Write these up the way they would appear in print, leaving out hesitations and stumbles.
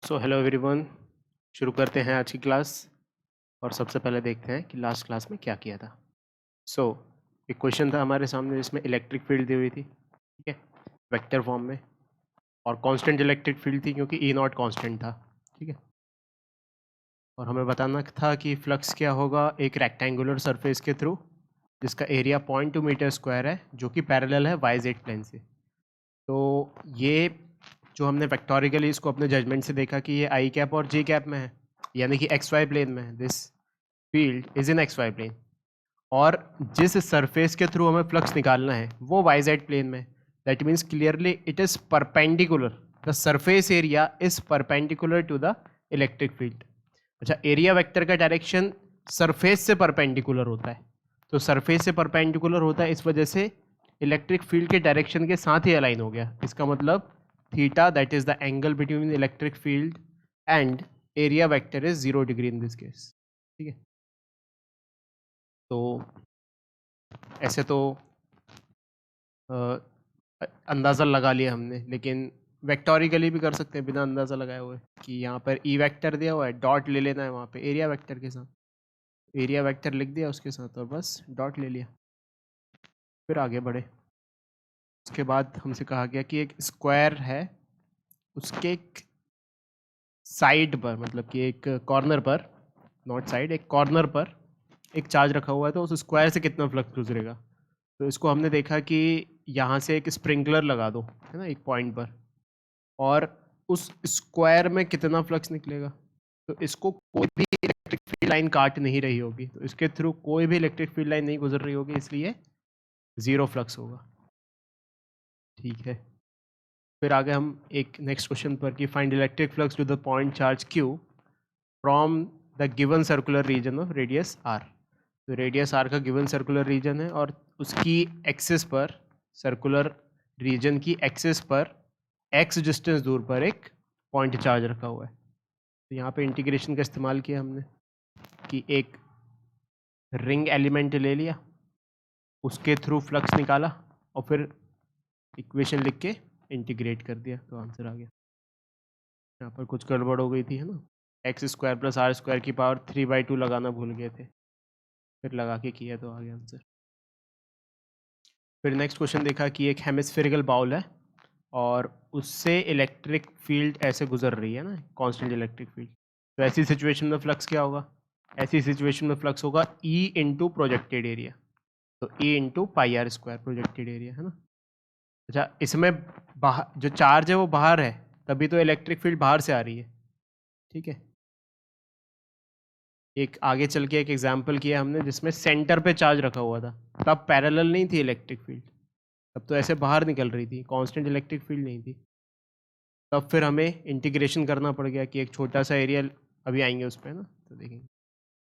So hello everyone, शुरू करते हैं आज की क्लास। और सबसे पहले देखते हैं कि लास्ट क्लास में क्या किया था। सो एक क्वेश्चन था हमारे सामने जिसमें इलेक्ट्रिक फील्ड दी हुई थी, ठीक है, वेक्टर फॉर्म में, और कांस्टेंट इलेक्ट्रिक फील्ड थी क्योंकि ई नॉट कांस्टेंट था, ठीक है। और हमें बताना था कि फ्लक्स क्या होगा एक रेक्टेंगुलर सरफेस के थ्रू जिसका एरिया 0.2 मीटर स्क्वायर है, जो कि पैरेलल है वाई जेड प्लेन से। तो ये जो हमने वेक्टोरिकली इसको अपने जजमेंट से देखा कि ये आई कैप और जे कैप में है, यानी कि एक्स वाई प्लेन में है। This field is in X Y plane, और जिस सरफेस के थ्रू हमें फ्लक्स निकालना है वो वाई जेड प्लेन में। That means clearly it is perpendicular, the surface area is perpendicular to the electric field. अच्छा, एरिया वेक्टर का डायरेक्शन सरफेस से परपेंडिकुलर होता है, तो सरफेस से परपेंडिकुलर होता है, इस वजह से इलेक्ट्रिक फील्ड के डायरेक्शन के साथ ही अलाइन हो गया। इसका मतलब theta, that is the angle between electric field and area vector, is 0 degree in this case, ठीक है। तो ऐसे तो अंदाज़ा लगा लिया हमने, लेकिन वेक्टोरिकली भी कर सकते हैं बिना अंदाज़ा लगाए हुए कि यहाँ पर ई वेक्टर दिया हुआ है, डॉट ले लेना है वहाँ पे एरिया वेक्टर के साथ, एरिया वेक्टर लिख दिया उसके साथ और बस डॉट ले लिया, फिर आगे बढ़े। उसके बाद हमसे कहा गया कि एक स्क्वायर है, उसके एक साइड पर, मतलब कि एक कॉर्नर पर, नॉट साइड, एक कॉर्नर पर एक चार्ज रखा हुआ है, तो उस स्क्वायर से कितना फ्लक्स गुजरेगा। तो इसको हमने देखा कि यहाँ से एक स्प्रिंकलर लगा दो, है ना, एक पॉइंट पर, और उस स्क्वायर में कितना फ्लक्स निकलेगा। तो इसको कोई भी इलेक्ट्रिक फील्ड लाइन काट नहीं रही होगी, तो इसके थ्रू कोई भी इलेक्ट्रिक फील्ड लाइन नहीं गुजर रही होगी, इसलिए 0 फ्लक्स होगा, ठीक है। फिर आगे हम एक नेक्स्ट क्वेश्चन पर कि find electric flux to the point charge Q from the given circular region of radius R. तो रेडियस आर का गिवन सर्कुलर रीजन है और उसकी एक्सिस पर, सर्कुलर रीजन की एक्सिस पर एक्स डिस्टेंस दूर पर एक पॉइंट चार्ज रखा हुआ है। तो यहाँ पे इंटीग्रेशन का इस्तेमाल किया हमने कि एक रिंग एलिमेंट ले लिया, उसके थ्रू फ्लक्स निकाला और फिर इक्वेशन लिख के इंटीग्रेट कर दिया, तो आंसर आ गया। यहाँ पर कुछ गड़बड़ हो गई थी, है ना, X square plus R square की पावर 3/2 लगाना भूल गए थे, फिर लगा के किया तो आ गया आंसर। फिर नेक्स्ट क्वेश्चन देखा कि एक हेमिस्फेरिकल बाउल है और उससे इलेक्ट्रिक फील्ड ऐसे गुजर रही है ना, कांस्टेंट इलेक्ट्रिक फील्ड। तो ऐसी सिचुएशन में फ्लक्स क्या होगा, ऐसी सिचुएशन में फ्लक्स होगा ई इंटू प्रोजेक्टेड एरिया, तो E into pi R square projected area, है ना। अच्छा, इसमें बाहर जो चार्ज है वो बाहर है, तभी तो इलेक्ट्रिक फील्ड बाहर से आ रही है, ठीक है। एक आगे चल के एक एग्जाम्पल किया हमने जिसमें सेंटर पे चार्ज रखा हुआ था, तब पैरेलल नहीं थी इलेक्ट्रिक फील्ड, तब तो ऐसे बाहर निकल रही थी, कांस्टेंट इलेक्ट्रिक फील्ड नहीं थी। तब फिर हमें इंटीग्रेशन करना पड़ गया कि एक छोटा सा एरिया, अभी आएंगे उस पर ना, तो देखेंगे।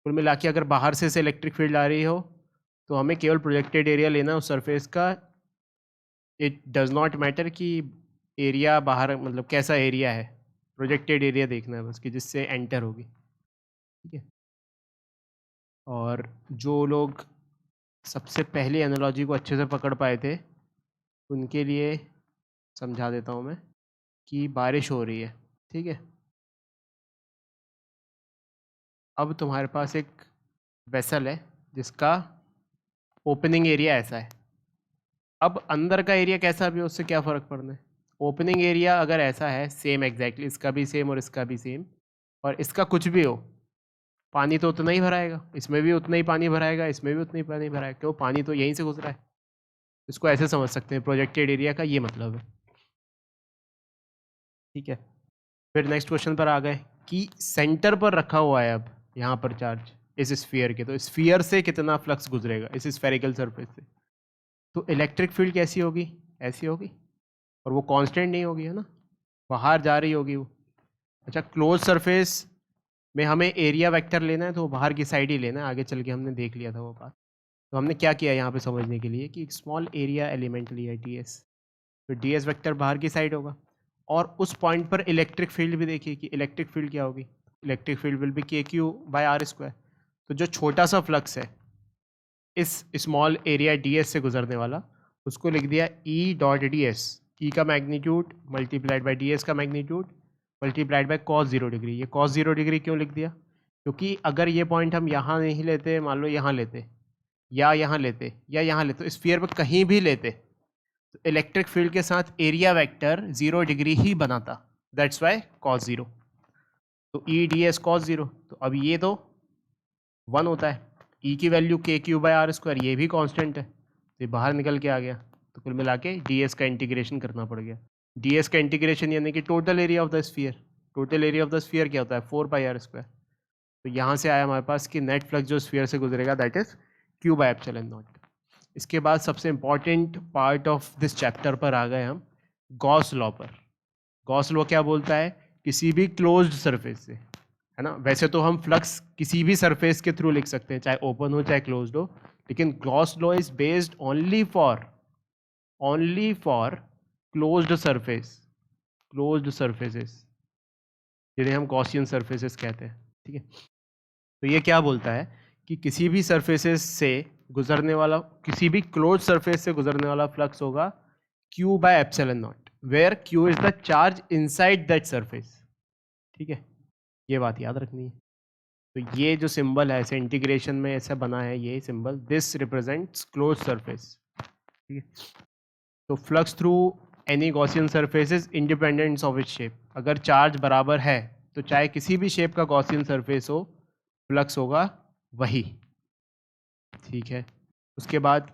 कुल मिला के अगर बाहर से इलेक्ट्रिक फील्ड आ रही हो तो हमें केवल प्रोजेक्टेड एरिया लेना उस सरफेस का। इट डज नॉट मैटर कि एरिया बाहर, मतलब कैसा एरिया है, प्रोजेक्टेड एरिया देखना है बस कि जिससे एंटर होगी, ठीक है। और जो लोग सबसे पहले एनालॉजी को अच्छे से पकड़ पाए थे उनके लिए समझा देता हूँ मैं कि बारिश हो रही है, ठीक है। अब तुम्हारे पास एक वेसल है जिसका ओपनिंग एरिया ऐसा है। अब अंदर का एरिया कैसा भी हो उससे क्या फ़र्क पड़ना है। ओपनिंग एरिया अगर ऐसा है सेम एग्जैक्टली, इसका भी सेम और इसका भी सेम, और इसका कुछ भी हो, पानी तो उतना ही भराएगा, इसमें भी उतना ही पानी भराएगा, इसमें भी उतना ही पानी भराएगा, क्यों, पानी तो यहीं से गुजरा है। इसको ऐसे समझ सकते हैं, प्रोजेक्टेड एरिया का ये मतलब है, ठीक है। फिर नेक्स्ट क्वेश्चन पर आ गए कि सेंटर पर रखा हुआ है अब यहाँ पर चार्ज इस स्फीयर के, तो स्फीयर से कितना फ्लक्स गुजरेगा इस स्फेरिकल सरफेस से। तो इलेक्ट्रिक फील्ड कैसी होगी, ऐसी होगी, और वो कांस्टेंट नहीं होगी, है ना, बाहर जा रही होगी वो। अच्छा, क्लोज सरफेस में हमें एरिया वेक्टर लेना है तो वो बाहर की साइड ही लेना है, आगे चल के हमने देख लिया था वो बात। तो हमने क्या किया यहाँ पे समझने के लिए कि एक स्मॉल एरिया एलिमेंट लिया है डी एस, तो डी एस वेक्टर बाहर की साइड होगा, और उस पॉइंट पर इलेक्ट्रिक फील्ड भी देखिए कि इलेक्ट्रिक फील्ड क्या होगी, इलेक्ट्रिक फील्ड विल बी के क्यू बाय आर स्क्वायर। तो जो छोटा सा फ्लक्स है इस स्मॉल एरिया डी एस से गुजरने वाला, उसको लिख दिया E dot D S, E का magnitude multiplied by D S का magnitude multiplied by cos 0 degree. ये कॉस 0 डिग्री क्यों लिख दिया? क्योंकि अगर ये पॉइंट हम यहाँ नहीं लेते, मान लो यहाँ लेते या यहाँ लेते या यहाँ लेते, स्फीयर पर कहीं भी लेते, तो इलेक्ट्रिक फील्ड के साथ एरिया वेक्टर 0 डिग्री ही बनाता। That's why cos 0। तो ई डी एस कॉस 0, तो अब ये तो 1 होता है। ई की वैल्यू के क्यू बाय आर स्क्वायर, ये भी कांस्टेंट है, तो ये बाहर निकल के आ गया। तो कुल मिला के डी एस का इंटीग्रेशन करना पड़ गया। डी एस का इंटीग्रेशन यानी कि total area of the sphere. Total area of the sphere क्या होता है? 4 पाई आर स्क्वायर। तो यहाँ से आया हमारे पास कि नेट फ्लक्स जो स्फीयर से गुजरेगा that is Q by epsilon not. इसके बाद सबसे important part of this chapter पर आ गए हम, गॉस लॉ पर। गॉस लॉ क्या बोलता है? किसी भी क्लोज्ड सरफेस से, है ना, वैसे तो हम फ्लक्स किसी भी सरफेस के थ्रू लिख सकते हैं, चाहे ओपन हो चाहे क्लोज्ड हो, लेकिन Gauss law is based only for closed surface, closed surfaces, जिन्हें हम गॉसियन सरफेसेस कहते हैं। ठीक है, तो ये क्या बोलता है कि किसी भी सरफेसेस से गुजरने वाला, किसी भी क्लोज सरफेस से गुजरने वाला फ्लक्स होगा Q by epsilon nought, where Q is the charge inside that surface. ठीक है, ये बात याद रखनी है। तो ये जो सिंबल है ऐसे इंटीग्रेशन में ऐसा बना है, ये symbol, this represents close surface. ठीक है, तो flux through any Gaussian surface is independent of its shape. अगर चार्ज बराबर है तो चाहे किसी भी शेप का गॉसियन सरफेस हो, फ्लक्स होगा वही। ठीक है, उसके बाद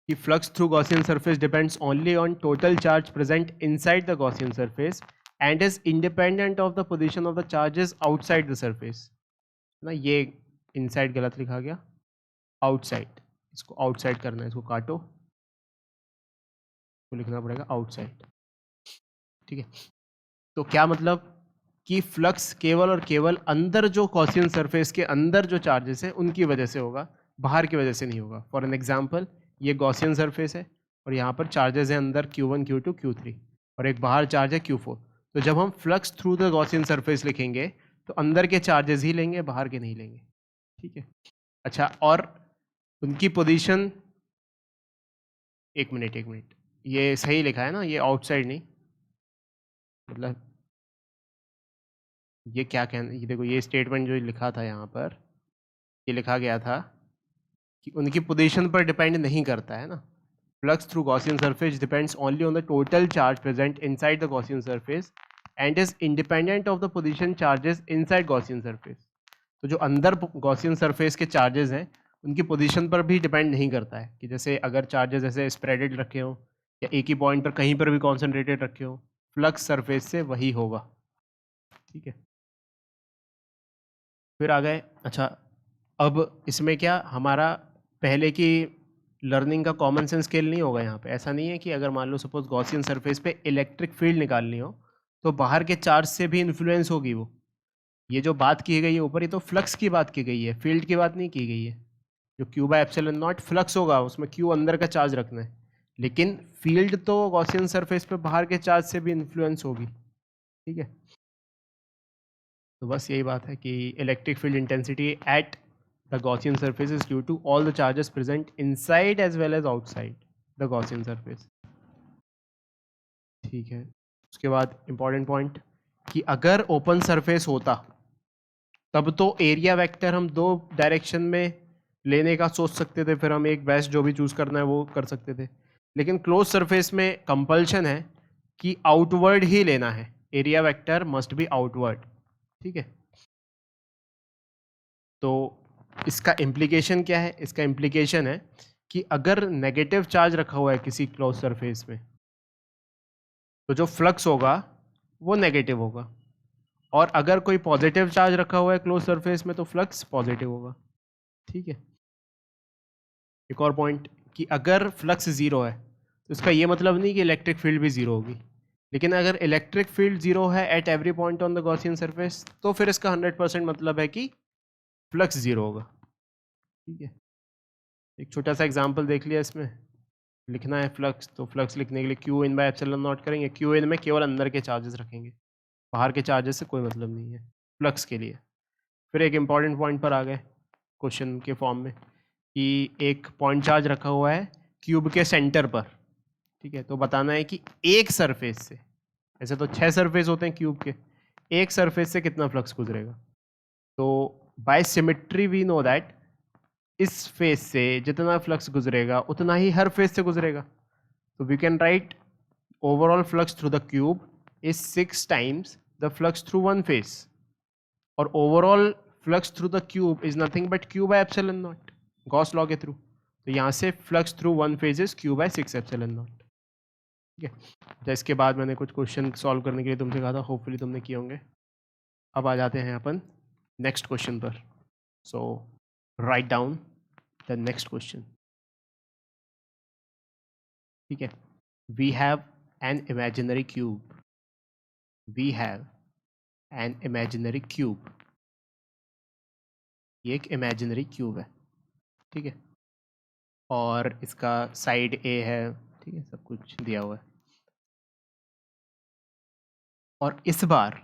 कि flux through Gaussian surface depends only on total charge present inside the Gaussian surface and is independent of the position of the charges outside the surface. ना, ये इनसाइड गलत लिखा गया, आउटसाइड, इसको आउटसाइड करना है, इसको काटो, तो लिखना पड़ेगा आउटसाइड। ठीक है, तो क्या मतलब कि फ्लक्स केवल और केवल अंदर जो गॉसियन सरफेस के अंदर जो चार्जेस हैं उनकी वजह से होगा, बाहर की वजह से नहीं होगा। फॉर एन एग्जांपल, ये गॉसियन सरफेस है और यहाँ पर चार्जेस हैं अंदर Q1 Q2 Q3 और एक बाहर चार्ज है Q4। तो जब हम flux through the Gaussian surface लिखेंगे तो अंदर के चार्जेस ही लेंगे, बाहर के नहीं लेंगे। ठीक है, अच्छा, और उनकी पोजीशन, एक मिनट, ये सही लिखा है ना, ये आउटसाइड नहीं, मतलब ये क्या कहना, ये देखो, ये स्टेटमेंट जो लिखा था यहाँ पर, ये लिखा गया था कि उनकी पोजीशन पर डिपेंड नहीं करता है ना। Flux through Gaussian surface depends only on the total charge present inside the Gaussian surface and is independent of the position charges inside Gaussian surface. तो जो अंदर गॉसियन सरफेस के चार्जेस हैं उनकी पोजीशन पर भी डिपेंड नहीं करता है, कि जैसे अगर चार्जेस ऐसे स्प्रेडेड रखे हों या एक ही पॉइंट पर कहीं पर भी कॉन्सेंट्रेटेड रखे हों, फ्लक्स सरफेस से वही होगा। ठीक है, फिर आ गए, अच्छा, अब इसमें क्या हमारा पहले की लर्निंग का कॉमन सेंस स्केल नहीं होगा यहाँ पे। ऐसा नहीं है कि अगर मान लो सपोज गॉसियन सरफेस पे इलेक्ट्रिक फील्ड निकालनी हो तो बाहर के चार्ज से भी इन्फ्लुएंस होगी वो। ये जो बात की गई है ऊपर, ये तो फ्लक्स की बात की गई है, फील्ड की बात नहीं की गई है। जो Q by epsilon not flux होगा उसमें Q अंदर का चार्ज रखना है, लेकिन फील्ड तो गॉसियन सरफेस पे बाहर के चार्ज से भी इन्फ्लुएंस होगी। ठीक है, तो बस यही बात है कि electric field intensity at the Gaussian surface is due to all the charges present inside as well as outside the Gaussian surface. ठीक है, उसके बाद इंपॉर्टेंट पॉइंट कि अगर ओपन सरफेस होता तब तो एरिया वेक्टर हम दो डायरेक्शन में लेने का सोच सकते थे, फिर हम एक बेस्ट जो भी चूज़ करना है वो कर सकते थे। लेकिन क्लोज सरफेस में कंपल्शन है कि आउटवर्ड ही लेना है, area vector must be outward. ठीक है, तो इसका इम्प्लीकेशन क्या है? इसका इम्प्लीकेशन है कि अगर नेगेटिव चार्ज रखा हुआ है किसी क्लोज सरफेस में तो जो फ्लक्स होगा वो नेगेटिव होगा, और अगर कोई पॉजिटिव चार्ज रखा हुआ है क्लोज सरफेस में तो फ्लक्स पॉजिटिव होगा। ठीक है, एक और पॉइंट कि अगर फ्लक्स ज़ीरो है तो इसका ये मतलब नहीं कि इलेक्ट्रिक फील्ड भी ज़ीरो होगी, लेकिन अगर इलेक्ट्रिक फील्ड ज़ीरो है at every point on the Gaussian surface तो फिर इसका 100% मतलब है कि फ्लक्स ज़ीरो होगा। ठीक है, एक छोटा सा एग्जांपल देख लिया, इसमें लिखना है फ्लक्स, तो फ्लक्स लिखने के लिए Q in by epsilon not करेंगे। क्यू इन में केवल अंदर के चार्जेस रखेंगे, बाहर के चार्जेस से कोई मतलब नहीं है फ्लक्स के लिए। फिर एक इम्पॉर्टेंट पॉइंट पर आ गए क्वेश्चन के फॉर्म में कि एक पॉइंट चार्ज रखा हुआ है क्यूब के सेंटर पर। ठीक है, तो बताना है कि एक सरफेस से, ऐसे तो 6 सरफेस होते हैं क्यूब के, एक सरफेस से कितना फ्लक्स गुजरेगा? तो by symmetry we know that इस फेस से जितना फ्लक्स गुजरेगा उतना ही हर फेस से गुजरेगा. तो we can write overall flux through the cube is 6 times the flux through one face, or overall flux through the cube is nothing but q by epsilon naught, Gauss law के through. तो यहाँ से flux through one phase is q by 6 epsilon naught. ठीक है, तो इसके बाद मैंने कुछ क्वेश्चन सॉल्व करने के लिए तुमसे कहा था, होपफुली तुमने किए होंगे. अब आ जाते हैं अपन नेक्स्ट क्वेश्चन पर. So write down the next question. ठीक है, we have an imaginary cube. We have an imaginary cube. ये एक imaginary cube है, ठीक है, और इसका साइड A है, ठीक है, सब कुछ दिया हुआ है. और इस बार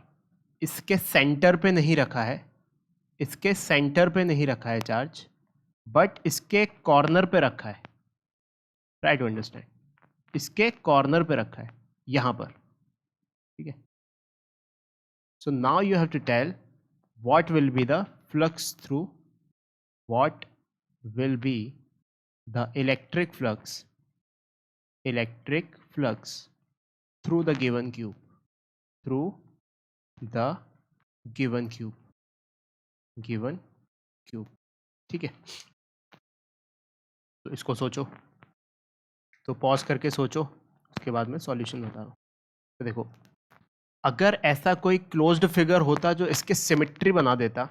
इसके सेंटर पे नहीं रखा है, इसके सेंटर पे नहीं रखा है चार्ज, बट इसके कॉर्नर पे रखा है. Try to understand. इसके कॉर्नर पे रखा है, यहाँ पर, ठीक है. So now you have to tell what will be the flux through, what will be the electric flux through the given cube, through the given cube. ठीक है, तो इसको सोचो, तो पॉज करके सोचो, उसके बाद में सॉल्यूशन बता रहा हूँ. तो देखो, अगर ऐसा कोई क्लोज्ड फिगर होता जो इसके सिमेट्री बना देता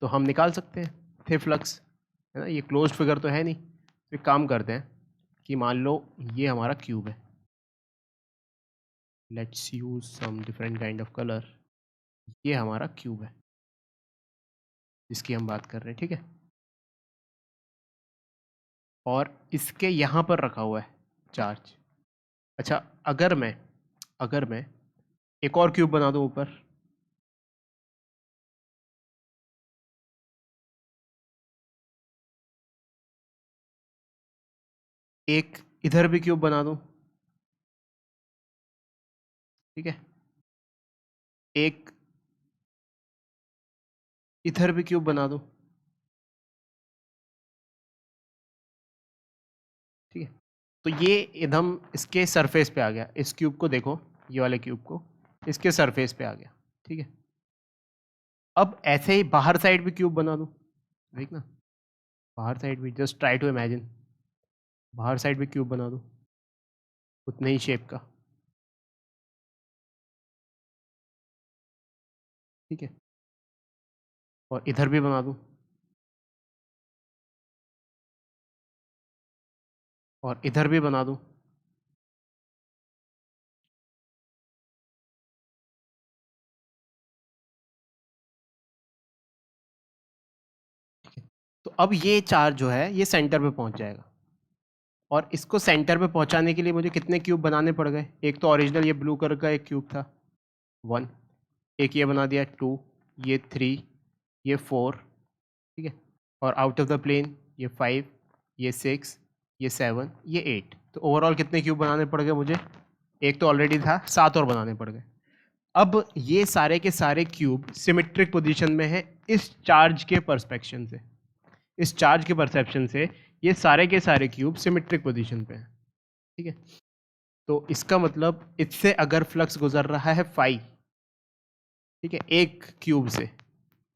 तो हम निकाल सकते हैं थे फ्लक्स, है ना. ये क्लोज्ड फिगर तो है नहीं, तो एक काम करते हैं कि मान लो ये हमारा क्यूब है. Let's use some different kind of colour. ये हमारा क्यूब है जिसकी हम बात कर रहे हैं, ठीक है, और इसके यहाँ पर रखा हुआ है चार्ज. अच्छा, अगर मैं एक और क्यूब बना दूं ऊपर, एक इधर भी क्यूब बना दूं, ठीक है, एक इधर भी क्यूब बना दूं, ठीक है. तो ये एकदम इसके सरफेस पे आ गया. इस क्यूब को देखो, ये वाले क्यूब को इसके सरफेस पे आ गया, ठीक है. अब ऐसे ही बाहर साइड भी क्यूब बना दूं, देखना, बाहर साइड भी, जस्ट ट्राई टू इमेजिन, बाहर साइड भी क्यूब बना दूं उतने ही शेप का, ठीक है, और इधर भी बना दूं, और इधर भी बना दूं, तो अब ये चार्ज जो है ये सेंटर पे पहुंच जाएगा. और इसको सेंटर पे पहुंचाने के लिए मुझे कितने क्यूब बनाने पड़ गए? एक तो ओरिजिनल ये ब्लू कलर का एक क्यूब था 1, एक ये बना दिया 2, ये 3, ये 4, ठीक है, और आउट ऑफ द प्लेन ये 5, ये 6, ये 7, ये 8. तो ओवरऑल कितने क्यूब बनाने पड़ गए मुझे? एक तो ऑलरेडी था, 7 और बनाने पड़ गए. अब ये सारे के सारे क्यूब सिमेट्रिक पोजीशन में है इस चार्ज के परस्पेक्शन से, इस चार्ज के परसेप्शन से ये सारे के सारे क्यूब सिमेट्रिक पोजीशन पे हैं, ठीक है. तो इसका मतलब इससे अगर फ्लक्स गुजर रहा है 5, ठीक है, एक क्यूब से,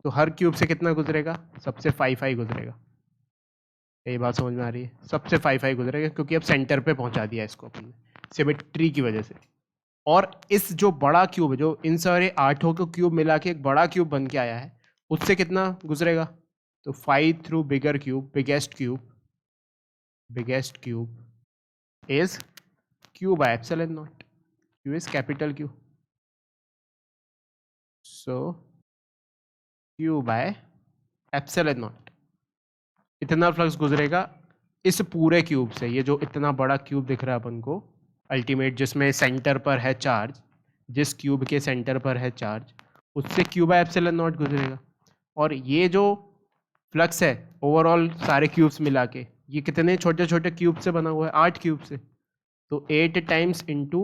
तो हर क्यूब से कितना गुजरेगा? सबसे 5 गुजरेगा. यही बात समझ में आ रही है? सबसे 5 गुजरेगा, क्योंकि अब सेंटर पे पहुंचा दिया इसको अपन ने सिमेट्री की वजह से. और इस जो बड़ा क्यूब है, जो इन सारे 8 को क्यूब मिला के एक बड़ा क्यूब बन के आया है, उससे कितना गुजरेगा? तो 5 through bigger cube, biggest cube is q by epsilon naught. Q is capital Q. So q by epsilon naught. इतना फ्लक्स गुजरेगा इस पूरे क्यूब से. ये जो इतना बड़ा क्यूब दिख रहा है अपन को अल्टीमेट, जिसमें सेंटर पर है चार्ज, जिस क्यूब के सेंटर पर है चार्ज, उससे q by epsilon naught गुजरेगा. और ये जो फ्लक्स है ओवरऑल सारे क्यूब्स मिला के, ये कितने छोटे छोटे क्यूब से बना हुआ है? 8 क्यूब से. तो 8 times into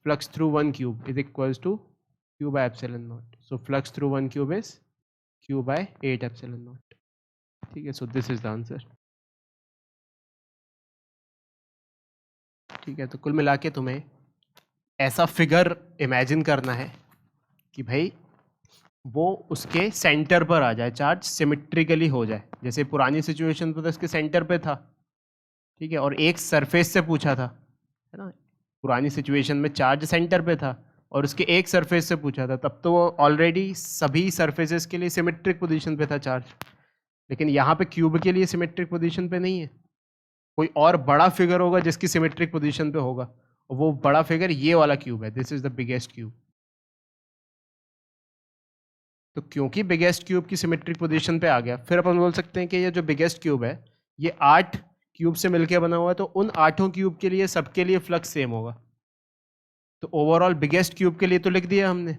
flux through one cube is equals to q by epsilon naught. So flux through one cube is q by 8 epsilon naught. ठीक है, so this is the answer. ठीक है, तो कुल मिला के तुम्हें ऐसा फिगर इमेजिन करना है कि भाई वो उसके सेंटर पर आ जाए, चार्ज सिमेट्रिकली हो जाए, जैसे पुरानी सिचुएशन पे तो इसके सेंटर पे था, ठीक है, और एक सरफेस से पूछा था, है ना, पुरानी सिचुएशन में चार्ज सेंटर पे था और उसके एक सरफेस से पूछा था, तब तो वो ऑलरेडी सभी सरफेसेस के लिए सिमेट्रिक पोजीशन पे था चार्ज, लेकिन यहाँ पे क्यूब के लिए सिमेट्रिक पोजीशन पे नहीं है, कोई और बड़ा फिगर होगा जिसकी सिमेट्रिक पोजीशन पे होगा, और वो बड़ा फिगर ये वाला क्यूब है, this is the biggest cube. तो क्योंकि बिगेस्ट क्यूब की सिमेट्रिक पोजीशन पे आ गया, फिर अपन बोल सकते हैं कि ये जो बिगेस्ट क्यूब है ये 8 क्यूब से मिलकर बना हुआ है, तो उन 8 क्यूब के लिए सबके लिए फ्लक्स सेम होगा। तो ओवरऑल बिगेस्ट क्यूब के लिए तो लिख दिया हमने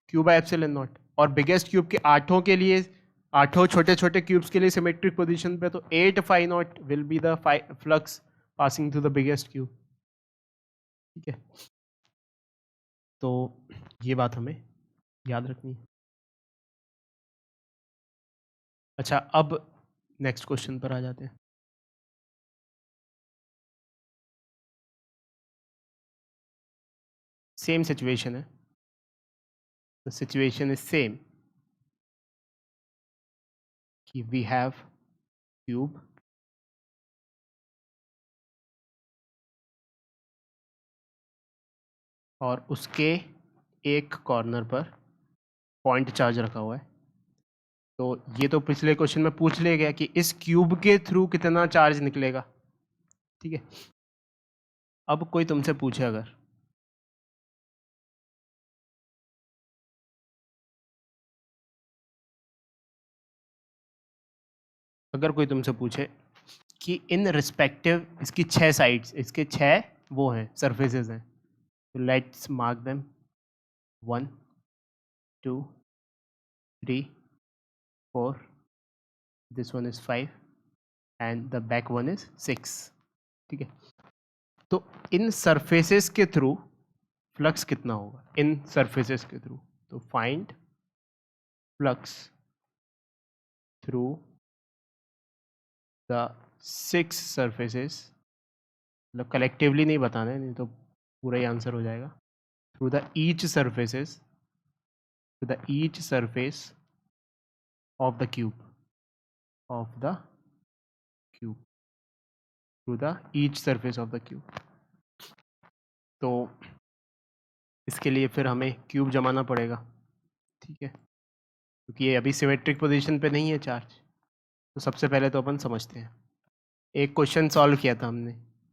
क्यू बाय एप्सिलॉन नॉट, और बिगेस्ट क्यूब के 8 के लिए, 8 छोटे छोटे क्यूब्स के लिए सिमेट्रिक पोजीशन पे, तो 8 phi nought will be the flux passing through the biggest cube. ठीक है, तो ये बात हमें याद रखनी है। अच्छा, अब नेक्स्ट क्वेश्चन पर आ जाते हैं। सेम सिचुएशन है, द सिचुएशन इज सेम कि वी हैव क्यूब और उसके एक कॉर्नर पर पॉइंट चार्ज रखा हुआ है। तो ये तो पिछले क्वेश्चन में पूछ लिया गया कि इस क्यूब के थ्रू कितना चार्ज निकलेगा। ठीक है, अब कोई तुमसे पूछे, अगर कोई तुमसे पूछे कि इन रिस्पेक्टिव इसकी 6 साइड्स, इसके 6 वो हैं सरफेसेस हैं, तो let's mark them 1 2 3 4, this one is 5 and the back one is 6। ठीक है, तो इन सरफेसेस के थ्रू फ्लक्स कितना होगा, इन सरफेसेस के थ्रू, तो find flux through the 6 surfaces, मतलब कलेक्टिवली नहीं बताना है, नहीं तो पूरा ही आंसर हो जाएगा, through the each surfaces, to the each surface of the cube, to the each surface of the cube। तो इसके लिए फिर हमें क्यूब जमाना पड़ेगा, ठीक है, क्योंकि ये अभी सिमेट्रिक पोजीशन पे नहीं है चार्ज। तो सबसे पहले तो अपन समझते हैं, एक क्वेश्चन सॉल्व किया था हमने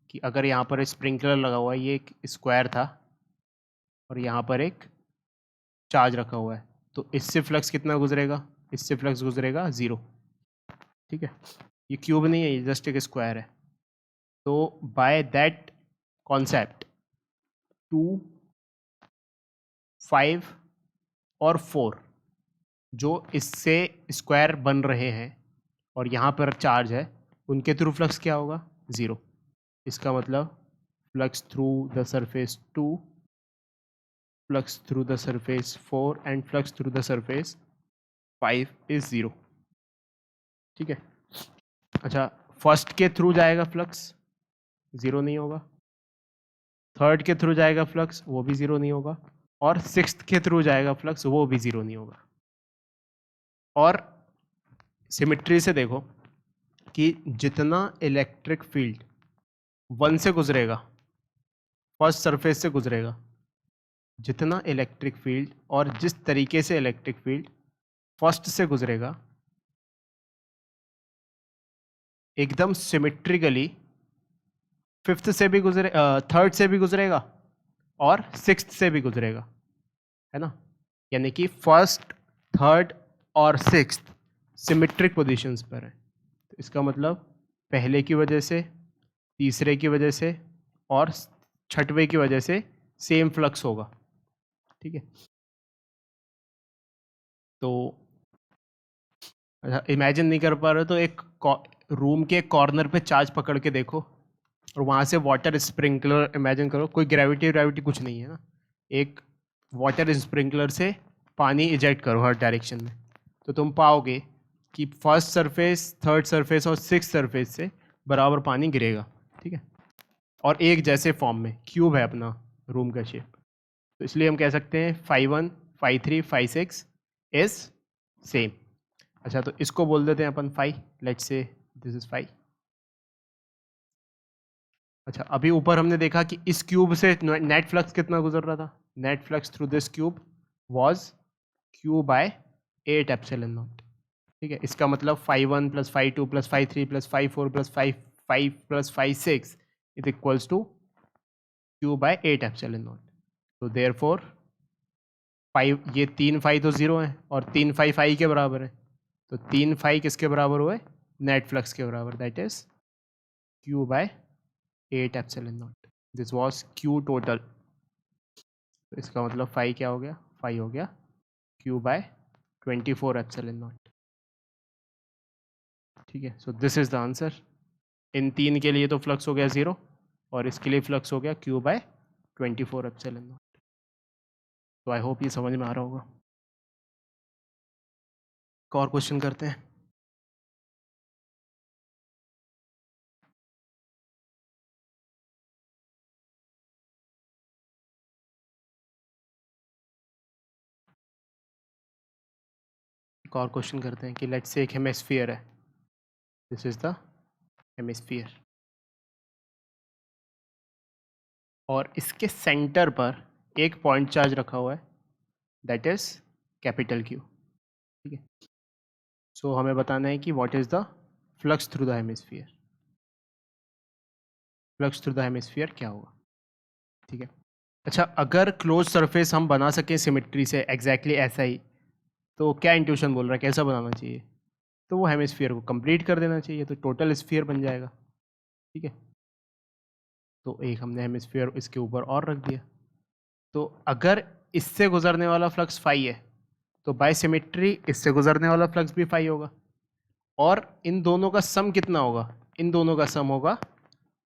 कि अगर यहाँ पर स्प्रिंकलर लगा हुआ है, ये एक स्क्वायर था और यहाँ पर एक चार्ज रखा हुआ है, तो इससे फ्लक्स कितना गुजरेगा, इससे फ्लक्स गुजरेगा 0। ठीक है, ये क्यूब नहीं है, ये जस्ट एक स्क्वायर है। तो बाय दैट कॉन्सेप्ट 2 5 और 4 जो इससे स्क्वायर बन रहे हैं और यहाँ पर चार्ज है, उनके थ्रू फ्लक्स क्या होगा, 0। इसका मतलब flux through the surface 2, flux through the surface 4 and flux through the surface 5 is 0। ठीक है, अच्छा, फर्स्ट के थ्रू जाएगा फ्लक्स, 0 नहीं होगा, थर्ड के थ्रू जाएगा फ्लक्स, वो भी 0 नहीं होगा, और सिक्स्थ के थ्रू जाएगा फ्लक्स, वो भी 0 नहीं होगा। और सिमेट्री से देखो कि जितना इलेक्ट्रिक फील्ड 1 से गुजरेगा, फर्स्ट सरफेस से गुजरेगा, जितना इलेक्ट्रिक फील्ड और जिस तरीके से इलेक्ट्रिक फील्ड फर्स्ट से गुजरेगा, एकदम सिमेट्रिकली फिफ्थ से भी गुजरे, थर्ड से भी गुजरेगा और सिक्स्थ से भी गुजरेगा, है ना। यानी कि फर्स्ट, थर्ड और सिक्स्थ सिमेट्रिक पोजीशंस पर है। तो इसका मतलब पहले की वजह से, तीसरे की वजह से और छठवें की वजह से सेम फ्लक्स होगा। ठीक है, तो इमेजिन नहीं कर पा रहे तो एक रूम के कॉर्नर पे चार्ज पकड़ के देखो और वहाँ से वाटर स्प्रिंकलर इमेजिन करो, कोई ग्रेविटी कुछ नहीं है ना, एक वाटर स्प्रिंकलर से पानी इजेक्ट करो हर डायरेक्शन में, तो तुम पाओगे कि फर्स्ट सरफेस, थर्ड सरफेस और सिक्स सरफेस से बराबर पानी गिरेगा, ठीक है, और एक जैसे फॉर्म में, क्यूब है अपना रूम का शेप, तो इसलिए हम कह सकते हैं 5 1 5 3 5 6 इज सेम। अच्छा, तो इसको बोल देते हैं अपन 5, लेट्स से दिस इज 5। अच्छा, अभी ऊपर हमने देखा कि इस क्यूब से नेट फ्लक्स कितना गुजर रहा था, net flux through this cube was Q by 8 epsilon not, ठीक है। इसका मतलब 5 1 plus 5 2 plus 5 3 plus 5 4 plus 5 5 plus 5 6 is equals to Q by 8 epsilon not. तो देयरफॉर 5, ये 3 फाई तो 0 है और 3 फाई के बराबर है, तो 3 फाई किसके बराबर हुए, नेट फ्लक्स के बराबर, that is Q by 8 epsilon nought, this was Q total. तो इसका मतलब फाई क्या हो गया, फाई हो गया क्यू बाय 24 एप्सिलॉन नॉट, ठीक है। So this is the answer. इन तीन के लिए तो फ्लक्स हो गया 0 और इसके लिए फ्लक्स हो गया क्यू बाय 24 एप्सिलॉन नॉट। तो आई होप ये समझ में आ रहा होगा। एक और क्वेश्चन करते हैं। एक और क्वेश्चन करते हैं कि लेट्स से एक हेमिस्फीयर है, दिस इज द हेमिस्फीयर, और इसके सेंटर पर एक पॉइंट चार्ज रखा हुआ है, दैट इज कैपिटल क्यू, ठीक है। सो हमें बताना है कि what is the flux through the hemisphere, flux through the hemisphere क्या होगा, ठीक है। अच्छा, अगर क्लोज सरफेस हम बना सकें सिमेट्री से एग्जैक्टली ऐसा ही, तो क्या इंट्यूशन बोल रहा है कैसा बनाना चाहिए, तो वो हेमिस्फीयर को कंप्लीट कर देना चाहिए, तो टोटल स्फीयर बन जाएगा, ठीक है। तो एक हमने हेमिस्फीयर इसके ऊपर और रख दिया, तो अगर इससे गुजरने वाला फ्लक्स फाई है, तो बाय सिमेट्री इससे गुजरने वाला फ्लक्स भी फाई होगा, और इन दोनों का सम कितना होगा, इन दोनों का सम होगा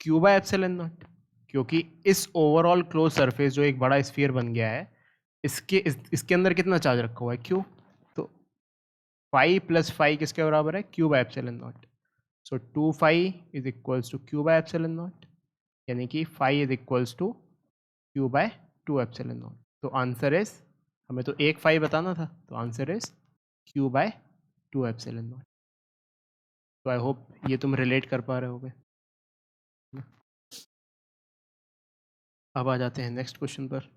क्यू बाय एप्सिलॉन नॉट, क्योंकि इस ओवरऑल क्लोज सरफेस जो एक बड़ा स्फीयर बन गया है, इसके अंदर कितना चार्ज रखा हुआ है, क्यू, तो फाई प्लस फाई किसके बराबर है, Q by epsilon nought. So 2 phi is equals to Q by epsilon nought, यानी कि phi is equals to Q by 2 epsilon not. तो आंसर इज, हमें तो एक फाई बताना था, तो answer is Q by 2 epsilon not. तो आई होप ये तुम रिलेट कर पा रहे होगे। अब आ जाते हैं नेक्स्ट क्वेश्चन पर।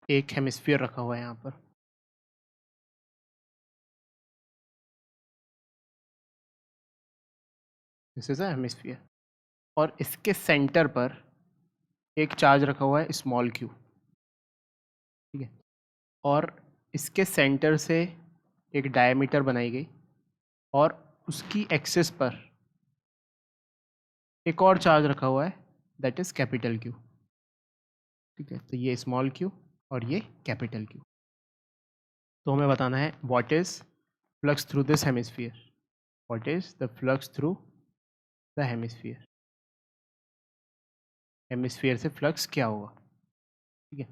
एक हेमिस्फीयर रखा हुआ है यहाँ पर, दिस इज अ हेमिस्फीयर, और इसके सेंटर पर एक चार्ज रखा हुआ है स्मॉल क्यू, ठीक है, और इसके सेंटर से एक डायमीटर बनाई गई, और उसकी एक्सिस पर एक और चार्ज रखा हुआ है, दैट इज कैपिटल क्यू, ठीक है। तो ये स्मॉल क्यू और ये कैपिटल क्यू। तो हमें बताना है what is flux through this hemisphere, what is the flux through the hemisphere, hemisphere से फ्लक्स क्या होगा, ठीक है।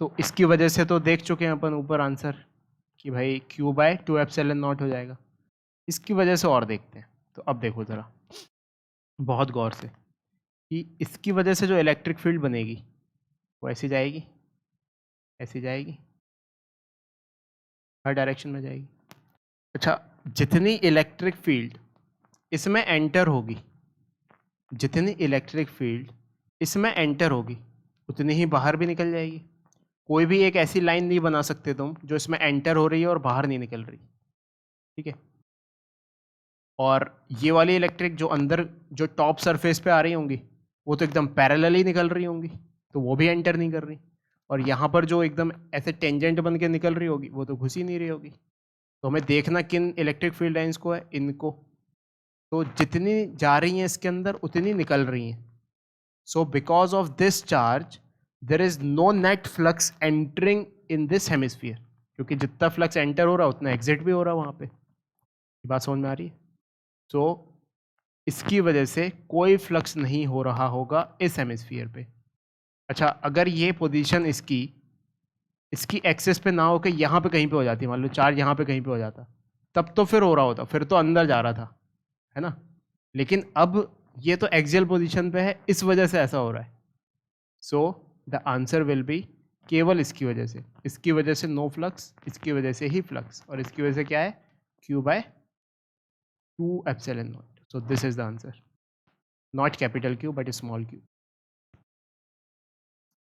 तो इसकी वजह से तो देख चुके हैं अपन ऊपर आंसर कि भाई क्यू बाय 2 एप्सिलॉन नॉट हो जाएगा। इसकी वजह से और देखते हैं, तो अब देखो ज़रा बहुत गौर से कि इसकी वजह से जो इलेक्ट्रिक फील्ड बनेगी वो ऐसी जाएगी, ऐसी जाएगी, हर डायरेक्शन में जाएगी। अच्छा, जितनी इलेक्ट्रिक फील्ड इसमें एंटर होगी, जितनी इलेक्ट्रिक फील्ड इसमें एंटर होगी, उतनी ही बाहर भी निकल जाएगी। कोई भी एक ऐसी लाइन नहीं बना सकते तुम जो इसमें एंटर हो रही है और बाहर नहीं निकल रही, ठीक है। और ये वाली इलेक्ट्रिक जो अंदर जो टॉप सरफेस पे आ रही होंगी, वो तो एकदम पैरेलल ही निकल रही होंगी, तो वो भी एंटर नहीं कर रही। और यहाँ पर जो एकदम ऐसे टेंजेंट बन के निकल रही होगी, वो तो घुस ही नहीं रही होगी। तो हमें देखना किन इलेक्ट्रिक फील्ड लाइंस को है, इनको। तो जितनी जा रही हैं इसके अंदर उतनी निकल रही हैं, So because of this charge, there is no net flux entering in this hemisphere. क्योंकि जितना फ्लक्स एंटर हो रहा है उतना एग्जिट भी हो रहा है वहाँ पे. ये बात समझ में आ रही है? So इसकी वजह से कोई फ्लक्स नहीं हो रहा होगा इस हेमिस्फीयर पे. अच्छा, अगर ये पोजीशन इसकी एक्सेस पे ना होकर यहाँ पे कहीं पे हो जाती, मान लो चार्ज यहाँ पे कहीं पे हो जाता, तब तो फिर हो रहा होता, फिर तो अंदर जा रहा था, है ना. लेकिन अब ये तो एक्सियल पोजीशन पे है, इस वजह से ऐसा हो रहा है. So the answer will be केवल इसकी वजह से नो फ्लक्स, इसकी वजह से ही फ्लक्स, और इसकी वजह से क्या है, Q/2 epsilon nought. So this is the answer, not capital Q but small q,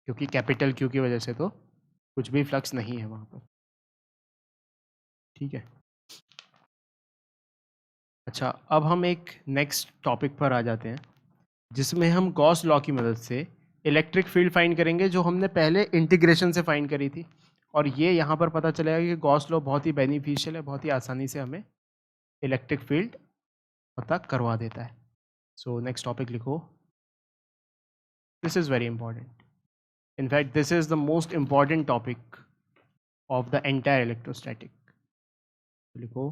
क्योंकि कैपिटल Q की वजह से तो कुछ भी फ्लक्स नहीं है वहाँ पर. ठीक है. अच्छा, अब हम एक नेक्स्ट टॉपिक पर आ जाते हैं, जिसमें हम गॉस लॉ की मदद से इलेक्ट्रिक फील्ड फाइंड करेंगे, जो हमने पहले इंटीग्रेशन से फाइंड करी थी. और ये यहाँ पर पता चलेगा कि गॉस लॉ बहुत ही बेनिफिशियल है, बहुत ही आसानी से हमें इलेक्ट्रिक फील्ड पता करवा देता है. सो नेक्स्ट टॉपिक लिखो. This is very important. In fact this is the most important topic of the entire electrostatic. लिखो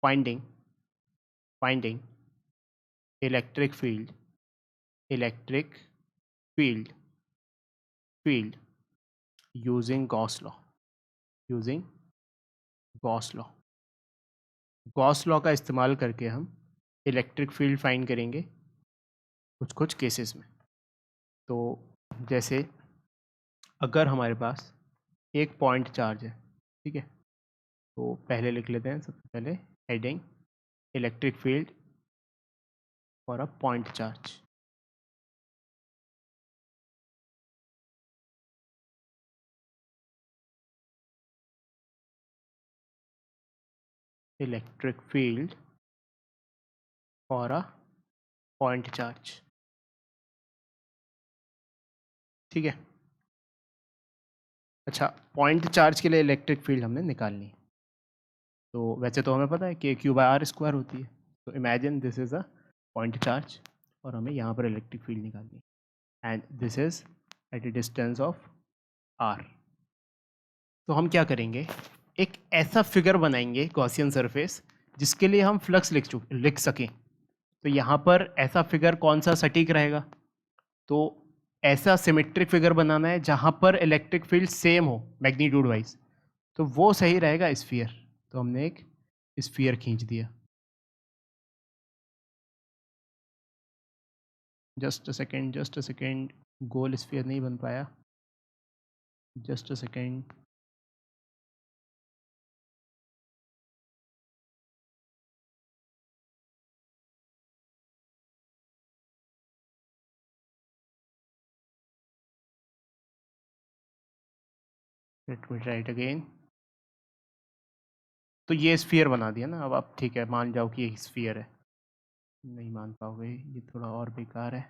finding electric field using Gauss law. Gauss law का इस्तेमाल करके हम इलेक्ट्रिक फील्ड फाइंड करेंगे कुछ केसेस में. तो जैसे अगर हमारे पास एक पॉइंट चार्ज है, ठीक है, तो पहले लिख लेते हैं सबसे पहले heading electric field for a point charge. Electric field for a point charge. ठीक है. अच्छा, पॉइंट चार्ज के लिए इलेक्ट्रिक फील्ड हमने निकालनी है. तो वैसे तो हमें पता है कि Q/r² होती है. तो imagine this is a point charge और हमें यहाँ पर इलेक्ट्रिक फील्ड निकालनी है, and this is at a distance of r. तो हम क्या करेंगे, एक ऐसा फिगर बनाएंगे गॉसियन सरफेस जिसके लिए हम फ्लक्स लिख सकें. तो यहाँ पर ऐसा फिगर कौन सा सटीक रहेगा, तो ऐसा सिमेट्रिक फिगर बनाना है जहाँ पर इलेक्ट्रिक फील्ड सेम हो मैग्नीट्यूड वाइज, तो वो सही रहेगा स्फीयर. तो हमने एक स्फीयर खींच दिया. Just a second, goal sphere नहीं बन पाया. Just a second. Let me try it again. तो ये स्फीयर बना दिया ना. अब आप ठीक है, मान जाओ कि ये स्फीयर है. नहीं मान पाओगे, ये थोड़ा और बेकार है.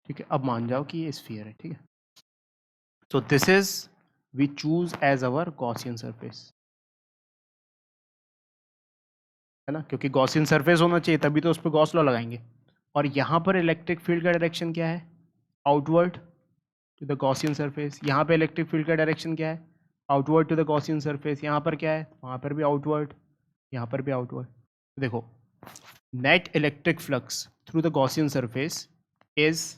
ठीक है, अब मान जाओ कि ये स्फीयर है. ठीक है. So this is we choose as our Gaussian surface, है ना, क्योंकि गॉसियन सरफेस होना चाहिए तभी तो उस पर गॉस लॉ लगाएंगे. और यहाँ पर इलेक्ट्रिक फील्ड का डायरेक्शन क्या है, outward to the Gaussian surface. यहाँ पे इलेक्ट्रिक फील्ड का डायरेक्शन क्या है, outward to the Gaussian surface. यहाँ पर क्या है, वहाँ पर भी आउटवर्ड, यहाँ पर भी आउटवर्ड. देखो, net electric flux through the Gaussian surface is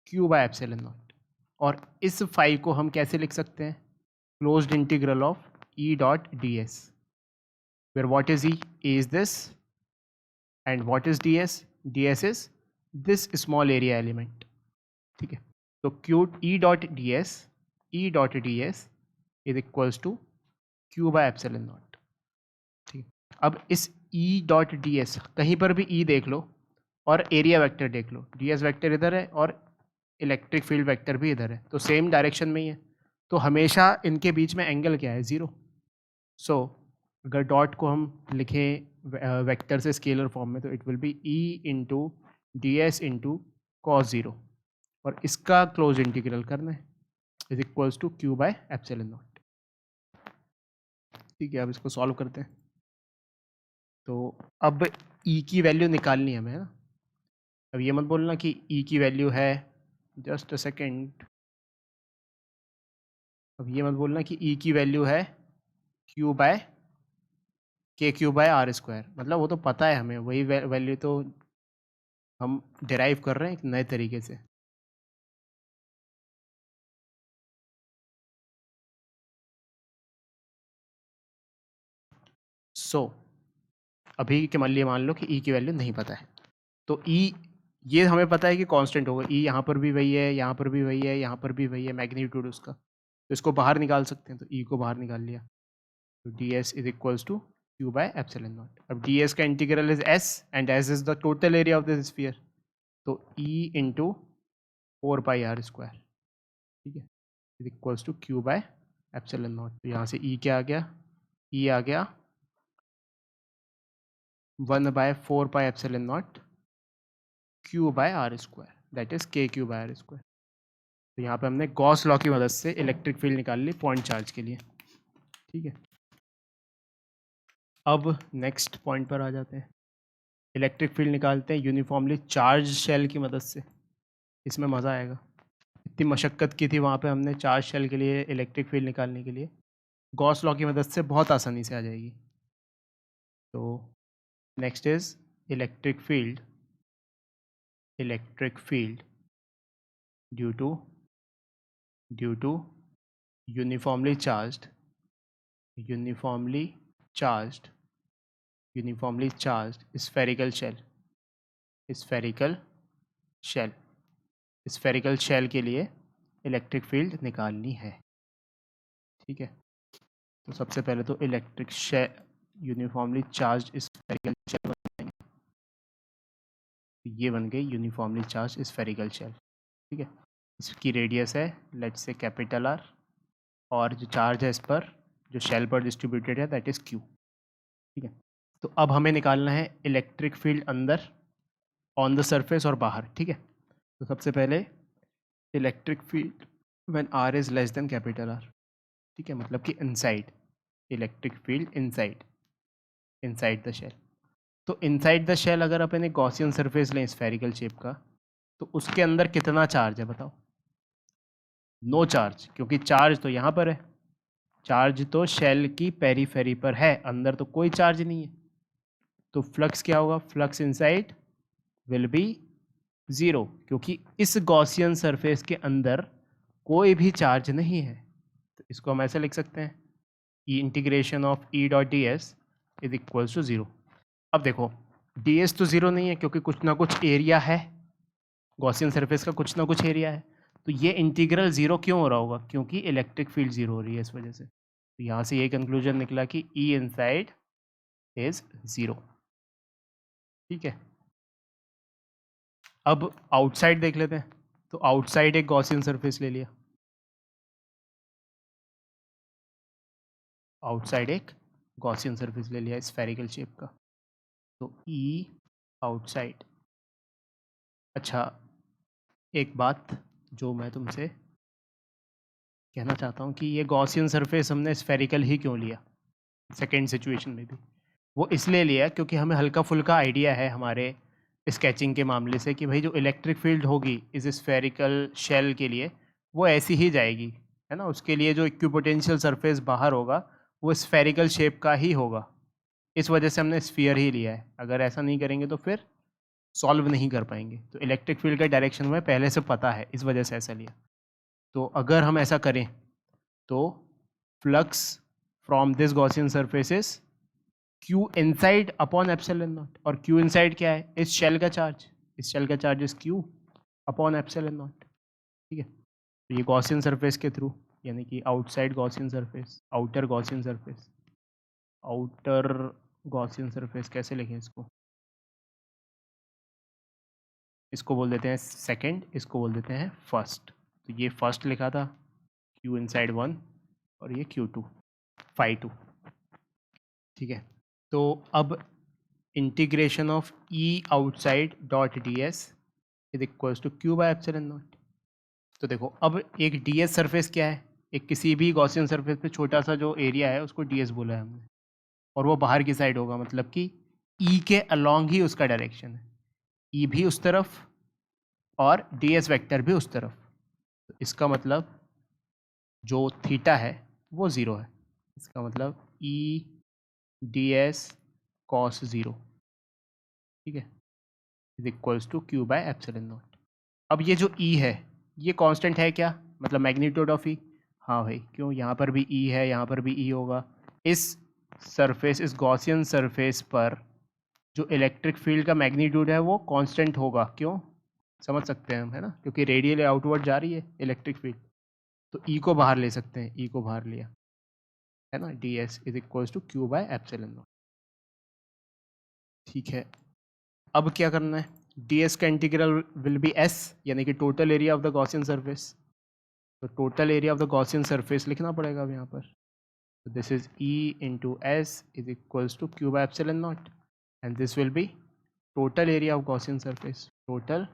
Q/ε0. और इस फाई को हम कैसे लिख सकते हैं, closed integral of E.ds, where what is E? E is this, and what is ds? ds is this small area element. ठीक है. तो E.ds is equals to Q/ε0. ठीक. अब इस E.ds कहीं पर भी E देख लो और एरिया वेक्टर देख लो, ds वेक्टर इधर है और इलेक्ट्रिक फील्ड वेक्टर भी इधर है, तो सेम डायरेक्शन में ही है. तो हमेशा इनके बीच में एंगल क्या है, 0. सो अगर डॉट को हम लिखें वेक्टर से स्केलर फॉर्म में, तो इट विल बी E/ds/cos 0, और इसका क्लोज इंटीग्रल करना है, इज इक्वल्स टू Q/ε0. ठीक है, अब इसको सॉल्व करते हैं. तो अब ई की वैल्यू निकालनी है हमें, है ना। अब ये मत बोलना कि ई की वैल्यू है, जस्ट अ सेकेंड, अब ये मत बोलना कि ई की वैल्यू है क्यू बाय के क्यू बाय आर स्क्वायर, मतलब वो तो पता है हमें, वही वैल्यू तो हम डिराइव कर रहे हैं एक नए तरीके से। अभी के मान लो कि ई की वैल्यू नहीं पता है, तो ई ये हमें पता है कि कांस्टेंट होगा, ई यहाँ पर भी वही है, यहाँ पर भी वही है, यहाँ पर भी वही है, मैग्नीट्यूड उसका, तो इसको बाहर निकाल सकते हैं, तो ई को बाहर निकाल लिया, तो D S is equals to Q by epsilon not. अब डी एस का integral is S and S is the total area of this sphere, तो E into 4 pi R square, ठीक है, is equals to Q by epsilon not. तो यहाँ से ई क्या आ गया, ई आ गया 1/4 pi epsilon nought Q by R square, that is K Q by R square. तो यहाँ पे हमने गॉस लॉ की मदद से इलेक्ट्रिक फील्ड निकाल ली पॉइंट चार्ज के लिए, ठीक है। अब नेक्स्ट पॉइंट पर आ जाते हैं, इलेक्ट्रिक फील्ड निकालते हैं यूनिफॉर्मली चार्ज शेल की मदद से, इसमें मज़ा आएगा। इतनी मशक्क़त की थी वहाँ पे हमने चार्ज शेल के लिए इलेक्ट्रिक फील्ड निकालने के लिए, गॉस लॉ की मदद से बहुत आसानी से आ जाएगी। तो next is electric field due to uniformly charged spherical shell के लिए इलेक्ट्रिक फील्ड निकालनी है, ठीक है। तो सबसे पहले तो electric uniformly charge spherical shell बन जाएंगे, ये बन गई यूनिफॉर्मली चार्ज स्फेरिकल शेल, ठीक है। इसकी रेडियस है लेट्स से कैपिटल आर, और जो चार्ज है इस पर, जो शेल पर डिस्ट्रीब्यूटेड है, दैट इज़ क्यू, ठीक है। तो अब हमें निकालना है इलेक्ट्रिक फील्ड अंदर, ऑन द सरफेस और बाहर, ठीक है। तो सबसे पहले electric field when R is less than capital R, ठीक है, मतलब कि inside, electric field inside the shell. तो इनसाइड द शेल अगर अपन एक गॉसियन सरफेस लें स्फेरिकल शेप का, तो उसके अंदर कितना चार्ज है बताओ? नो चार्ज, क्योंकि चार्ज तो यहाँ पर है, चार्ज तो शेल की पेरीफेरी पर है, अंदर तो कोई चार्ज नहीं है। तो फ्लक्स क्या होगा? Flux inside will be zero, क्योंकि इस गॉसियन सरफेस के अंदर कोई भी चार्ज नहीं है। तो इसको हम ऐसे लिख सकते हैं, E integration of E dot D S is equals to zero. अब देखो डी एस तो ज़ीरो नहीं है, क्योंकि कुछ ना कुछ एरिया है, गॉसियन सरफेस का कुछ ना कुछ एरिया है। तो ये इंटीग्रल ज़ीरो क्यों हो रहा होगा? क्योंकि इलेक्ट्रिक फील्ड ज़ीरो हो रही है इस वजह से। तो यहाँ से ये कंक्लूजन निकला कि ई इनसाइड इज ज़ीरो, ठीक है। अब आउटसाइड देख लेते हैं, तो आउटसाइड एक गॉसियन सरफेस ले लिया, आउटसाइड एक गॉसियन सरफेस ले लिया स्फेरिकल शेप का, तो ई आउटसाइड। अच्छा, एक बात जो मैं तुमसे कहना चाहता हूँ कि ये गॉसियन सरफेस हमने स्फेरिकल ही क्यों लिया सेकेंड सिचुएशन में भी? वो इसलिए लिया क्योंकि हमें हल्का फुल्का आइडिया है हमारे स्केचिंग के मामले से कि भाई जो इलेक्ट्रिक फील्ड होगी इस स्फेरिकल शेल के लिए वो ऐसी ही जाएगी, है ना। उसके लिए जो इक्विपोटेंशियल सरफेस बाहर होगा वो स्फेरिकल शेप का ही होगा, इस वजह से हमने स्फीयर ही लिया है। अगर ऐसा नहीं करेंगे तो फिर सॉल्व नहीं कर पाएंगे। तो इलेक्ट्रिक फील्ड का डायरेक्शन हमें पहले से पता है, इस वजह से ऐसा लिया। तो अगर हम ऐसा करें तो flux from this Gaussian surface is Q inside upon epsilon naught, और क्यू इनसाइड क्या है? इस शेल का चार्ज, इस शेल का charge is Q upon epsilon not, ठीक है। तो ये गॉसियन सरफेस के थ्रू, यानी कि outside Gaussian surface, outer Gaussian surface, outer Gaussian surface कैसे लिखें इसको? इसको बोल देते हैं सेकंड, इसको बोल देते हैं फर्स्ट। तो ये फर्स्ट लिखा था, क्यू इनसाइड 1, और ये Q2 phi 2, ठीक है। तो अब integration of E outside dot D S is equals to Q by epsilon not. तो देखो अब एक डी एस सरफेस क्या है? एक किसी भी गॉसियन सरफेस पे छोटा सा जो एरिया है उसको डी एस बोला है हमने, और वो बाहर की साइड होगा, मतलब कि ई के अलोंग ही उसका डायरेक्शन है, ई भी उस तरफ और डी एस वैक्टर भी उस तरफ। तो इसका मतलब जो थीटा है वो ज़ीरो है। इसका मतलब E D S cos zero, ठीक है, is equals to Q by epsilon not. अब ये जो ई है ये कांस्टेंट है क्या, मतलब मैग्नीट्यूड ऑफ ई। हाँ भाई, क्यों, यहाँ पर भी ई है, यहाँ पर भी ई होगा। इस सरफेस, इस गॉसियन सरफेस पर जो इलेक्ट्रिक फील्ड का मैग्नीट्यूड है वो कांस्टेंट होगा। क्यों, समझ सकते हैं हम, है ना, क्योंकि रेडियल आउटवर्ड जा रही है इलेक्ट्रिक फील्ड। तो ई को बाहर ले सकते हैं, ई को बाहर लिया, है ना, D S is equals to Q by epsilon not. ठीक है, अब क्या करना है, डी एस का इंटीग्रल विल बी एस, यानी कि total area of the Gaussian surface. तो total area of the Gaussian surface लिखना पड़ेगा अब यहाँ पर। तो this is E into S is equals to Q by epsilon naught, and this will be total area of Gaussian surface, total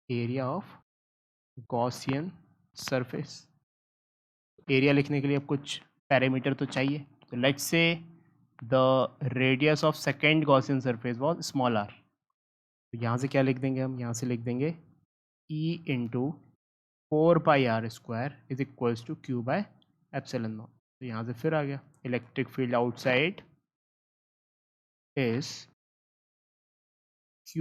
area of Gaussian surface. Area लिखने के लिए अब कुछ पैरामीटर तो चाहिए। तो let's say the radius of second Gaussian surface was small R. तो यहाँ से क्या लिख देंगे हम, यहाँ से लिख देंगे E into 4πr² is equals to Q by epsilon not. तो यहाँ से फिर आ गया, electric field outside is q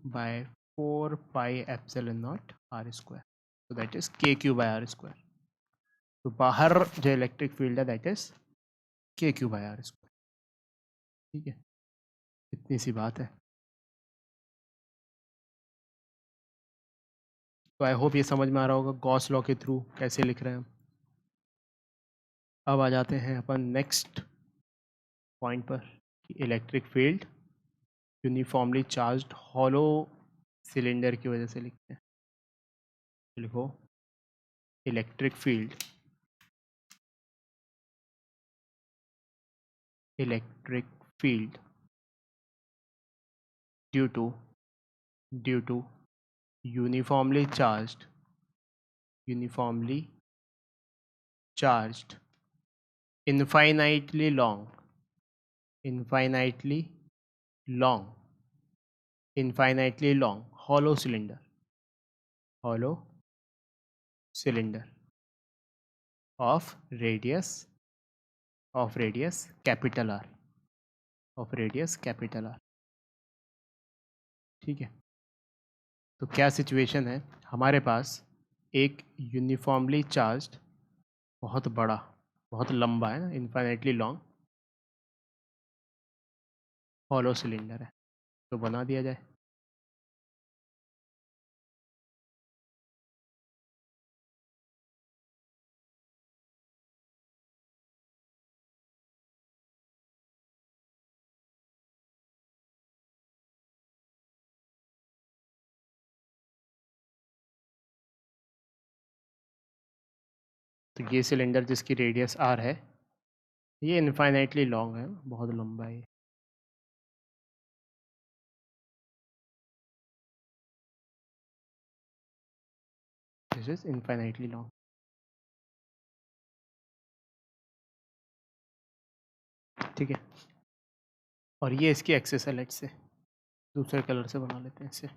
by 4πε0r², so that is kq/r²। तो बाहर जो इलेक्ट्रिक फील्ड है दैट इज kq/r²। ठीक है, इतनी सी बात है। तो आई होप ये समझ में आ रहा होगा गॉस लॉ के थ्रू कैसे लिख रहे हैं हम। अब आ जाते हैं अपन नेक्स्ट पॉइंट पर कि electric field uniformly charged hollow cylinder की वजह से लिखते हैं। लिखो electric field due to uniformly charged infinitely long hollow cylinder of radius capital R, ठीक है। तो क्या सिचुएशन है, हमारे पास एक यूनिफॉर्मली चार्ज्ड बहुत बड़ा, बहुत लंबा है ना, इन्फाइनाइटली लॉन्ग हॉलो सिलेंडर है। तो बना दिया जाए। तो ये सिलेंडर जिसकी रेडियस आर है, ये इन्फाइनाइटली लॉन्ग है, बहुत लंबा है। दिस इज इन्फाइनाइटली लॉन्ग, ठीक है। और ये इसकी एक्सिस है, लेट्स से दूसरे कलर से बना लेते हैं इसे।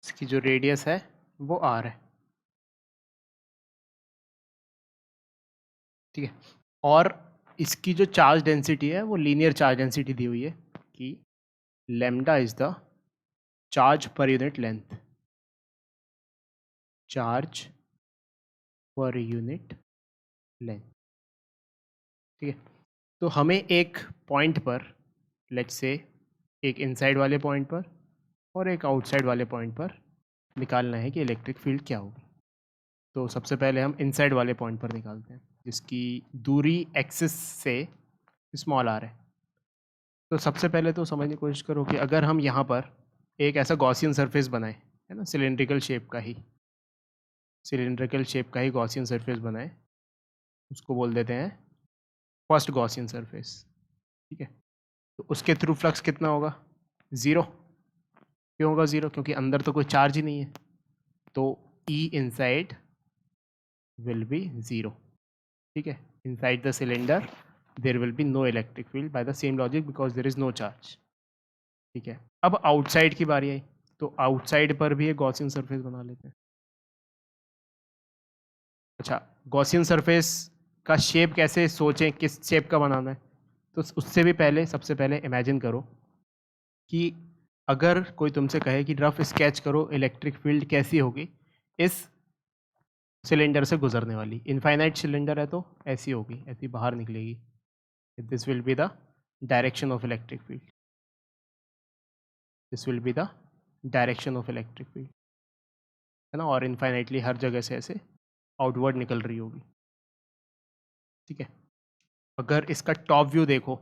इसकी जो रेडियस है वो आर है, ठीक है। और इसकी जो चार्ज डेंसिटी है वो लीनियर चार्ज डेंसिटी दी हुई है कि lambda is the charge per unit length, charge per unit length, ठीक है। तो हमें एक पॉइंट पर, लेट्स से एक इनसाइड वाले पॉइंट पर और एक आउटसाइड वाले पॉइंट पर निकालना है कि इलेक्ट्रिक फील्ड क्या होगी। तो सबसे पहले हम इनसाइड वाले पॉइंट पर निकालते हैं जिसकी दूरी एक्सिस से स्मॉल आर है। तो सबसे पहले तो समझने की कोशिश करो कि अगर हम यहाँ पर एक ऐसा गॉसियन सरफेस बनाए, है ना, सिलेंड्रिकल शेप का ही गॉसियन सरफेस बनाए, उसको बोल देते हैं फर्स्ट गॉसियन सरफेस, ठीक है। तो उसके थ्रू फ्लक्स कितना होगा? 0। क्यों होगा 0? क्योंकि अंदर तो कोई चार्ज ही नहीं है, तो E इनसाइड विल बी 0, ठीक है। Inside the cylinder there will be no electric field by the same logic because there is no charge, ठीक है। अब आउटसाइड की बारी आई, तो आउटसाइड पर भी एक गॉसियन सरफेस बना लेते हैं। अच्छा, गॉसियन सरफेस का शेप कैसे सोचें, किस शेप का बनाना है? तो उससे भी पहले सबसे पहले इमेजिन करो कि अगर कोई तुमसे कहे कि रफ स्केच करो इलेक्ट्रिक फील्ड कैसी होगी इस सिलेंडर से गुजरने वाली। इनफाइनाइट सिलेंडर है तो ऐसी होगी, ऐसी बाहर निकलेगी। This will be the direction of electric field, this will be the direction of electric field, है ना। और इनफाइनाइटली हर जगह से ऐसे आउटवर्ड निकल रही होगी, ठीक है। अगर इसका टॉप व्यू देखो,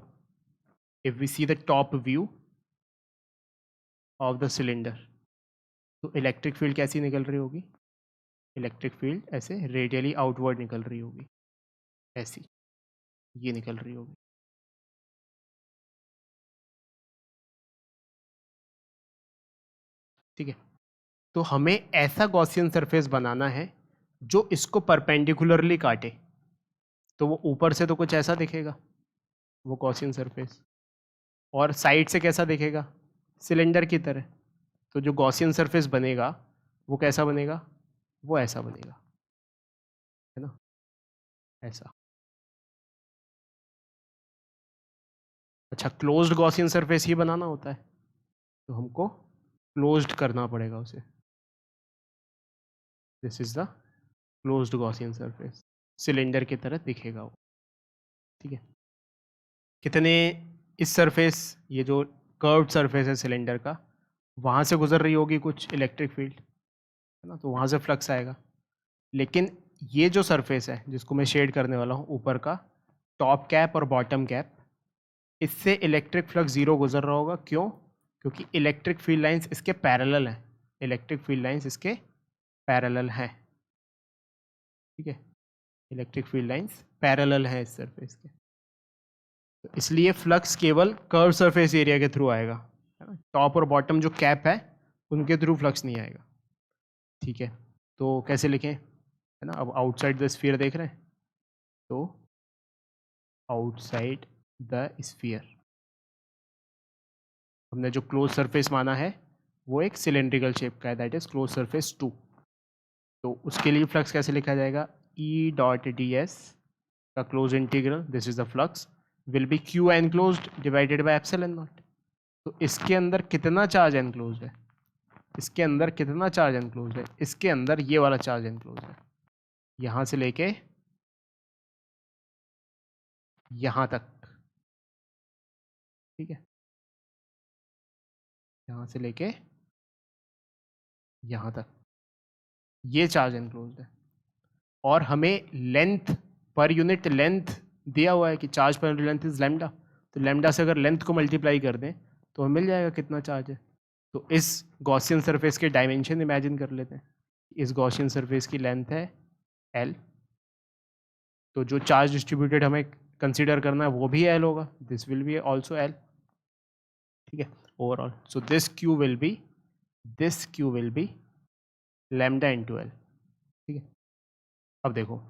if we see the top view of the cylinder, तो इलेक्ट्रिक फील्ड कैसी निकल रही होगी? इलेक्ट्रिक फील्ड ऐसे रेडियली आउटवर्ड निकल रही होगी, ऐसी ये निकल रही होगी, ठीक है। तो हमें ऐसा गॉसियन सरफेस बनाना है जो इसको परपेंडिकुलरली काटे, तो वो ऊपर से तो कुछ ऐसा दिखेगा वो गॉसियन सरफेस, और साइड से कैसा दिखेगा? सिलेंडर की तरह। तो जो गॉसियन सरफेस बनेगा वो कैसा बनेगा? वो ऐसा बनेगा, है ना, ऐसा। अच्छा, क्लोज्ड गॉसियन सरफेस ही बनाना होता है, तो हमको क्लोज्ड करना पड़ेगा उसे। This is the closed Gaussian surface, cylinder की तरह दिखेगा वो, ठीक है। कितने इस सरफेस, ये जो कर्व्ड सरफेस है सिलेंडर का, वहाँ से गुजर रही होगी कुछ इलेक्ट्रिक फील्ड, है ना, तो वहाँ से फ्लक्स आएगा। लेकिन ये जो सरफेस है जिसको मैं शेड करने वाला हूँ ऊपर का, टॉप कैप और बॉटम कैप, इससे इलेक्ट्रिक फ्लक्स जीरो गुजर रहा होगा। क्यों? क्योंकि इलेक्ट्रिक फील्ड लाइंस इसके पैरेलल हैं, इलेक्ट्रिक फील्ड लाइंस इसके पैरेलल हैं, ठीक है। इलेक्ट्रिक फील्ड लाइंस पैरेलल हैं इस सरफेस के, तो इसलिए फ्लक्स केवल कर्व सरफेस एरिया के थ्रू आएगा, है ना। टॉप और बॉटम जो कैप है उनके थ्रू फ्लक्स नहीं आएगा, ठीक है। तो कैसे लिखें, है ना। अब आउटसाइड द स्फीयर देख रहे हैं, तो आउटसाइड द स्फीयर हमने जो क्लोज सरफेस माना है वो एक सिलेंड्रिकल शेप का है, दैट इज क्लोज सरफेस 2। तो उसके लिए फ्लक्स कैसे लिखा जाएगा? ई डॉट डी एस का close integral, this is the flux, will be Q enclosed divided by epsilon not. तो इसके अंदर कितना चार्ज एनक्लोज्ड है? इसके अंदर कितना चार्ज एनक्लोज्ड है? इसके अंदर ये वाला चार्ज एनक्लोज्ड है, यहाँ से लेके यहाँ तक, ठीक है। यहाँ से लेके यहाँ तक ये चार्ज एनक्लोज्ड है। और हमें लेंथ पर यूनिट लेंथ दिया हुआ है कि charge per unit length is lambda, तो लैम्डा से अगर लेंथ को मल्टीप्लाई कर दें तो हमें मिल जाएगा कितना चार्ज है। तो इस गॉसियन सरफेस के डायमेंशन इमेजिन कर लेते हैं। इस गॉसियन सरफेस की लेंथ है L, तो जो चार्ज डिस्ट्रीब्यूटेड हमें कंसीडर करना है वो भी L होगा, this will B also L, ठीक है, overall. So this Q will be lambda into L, ठीक है। अब देखो,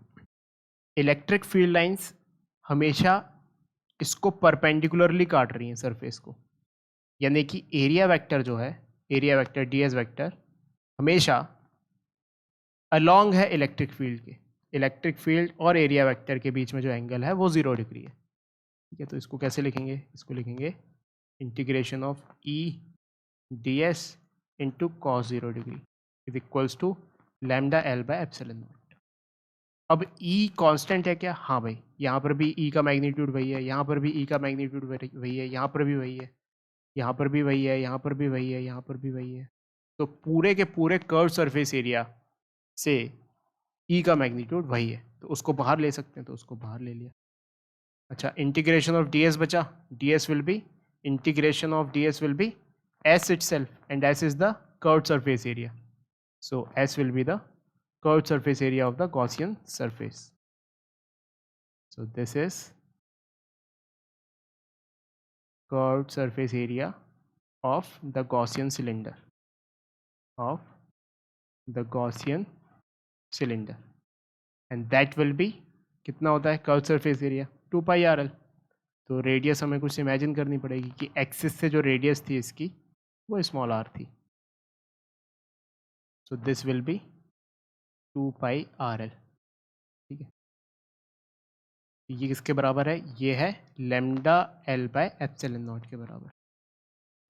इलेक्ट्रिक फील्ड लाइंस हमेशा इसको परपेंडिकुलरली काट रही हैं सरफेस को, यानी कि एरिया वेक्टर जो है, एरिया वेक्टर ds वेक्टर हमेशा अलोंग है इलेक्ट्रिक फील्ड के। इलेक्ट्रिक फील्ड और एरिया वेक्टर के बीच में जो एंगल है वो 0 डिग्री है, ठीक है। तो इसको कैसे लिखेंगे? इसको लिखेंगे integration of E D S into cos 0 degree is equals to lambda L by epsilon not. अब E कांस्टेंट है क्या? हाँ भाई, यहाँ पर भी E का मैग्नीट्यूड वही है, यहाँ पर भी E का मैग्नीट्यूड वही है, यहाँ पर भी वही है, यहाँ पर भी वही है, यहाँ पर भी वही है, यहाँ पर भी वही है। तो पूरे के पूरे कर्व सरफेस एरिया से E का मैग्नीट्यूड वही है, तो उसको बाहर ले सकते हैं, तो उसको बाहर ले लिया। अच्छा, इंटीग्रेशन ऑफ ds बचा, ds will be integration of ds will be s itself and s is the curved surface area, so s will be the curved surface area of the Gaussian surface. So this is curved surface area of the Gaussian cylinder, of the Gaussian cylinder, and that will be कितना होता है curve surface area 2πrl। तो radius हमें कुछ imagine करनी पड़ेगी कि axis से जो रेडियस थी इसकी वो स्मॉल आर थी। So this will B 2πrl। ठीक है, ये किसके बराबर है? ये है lambda L by epsilon not के बराबर।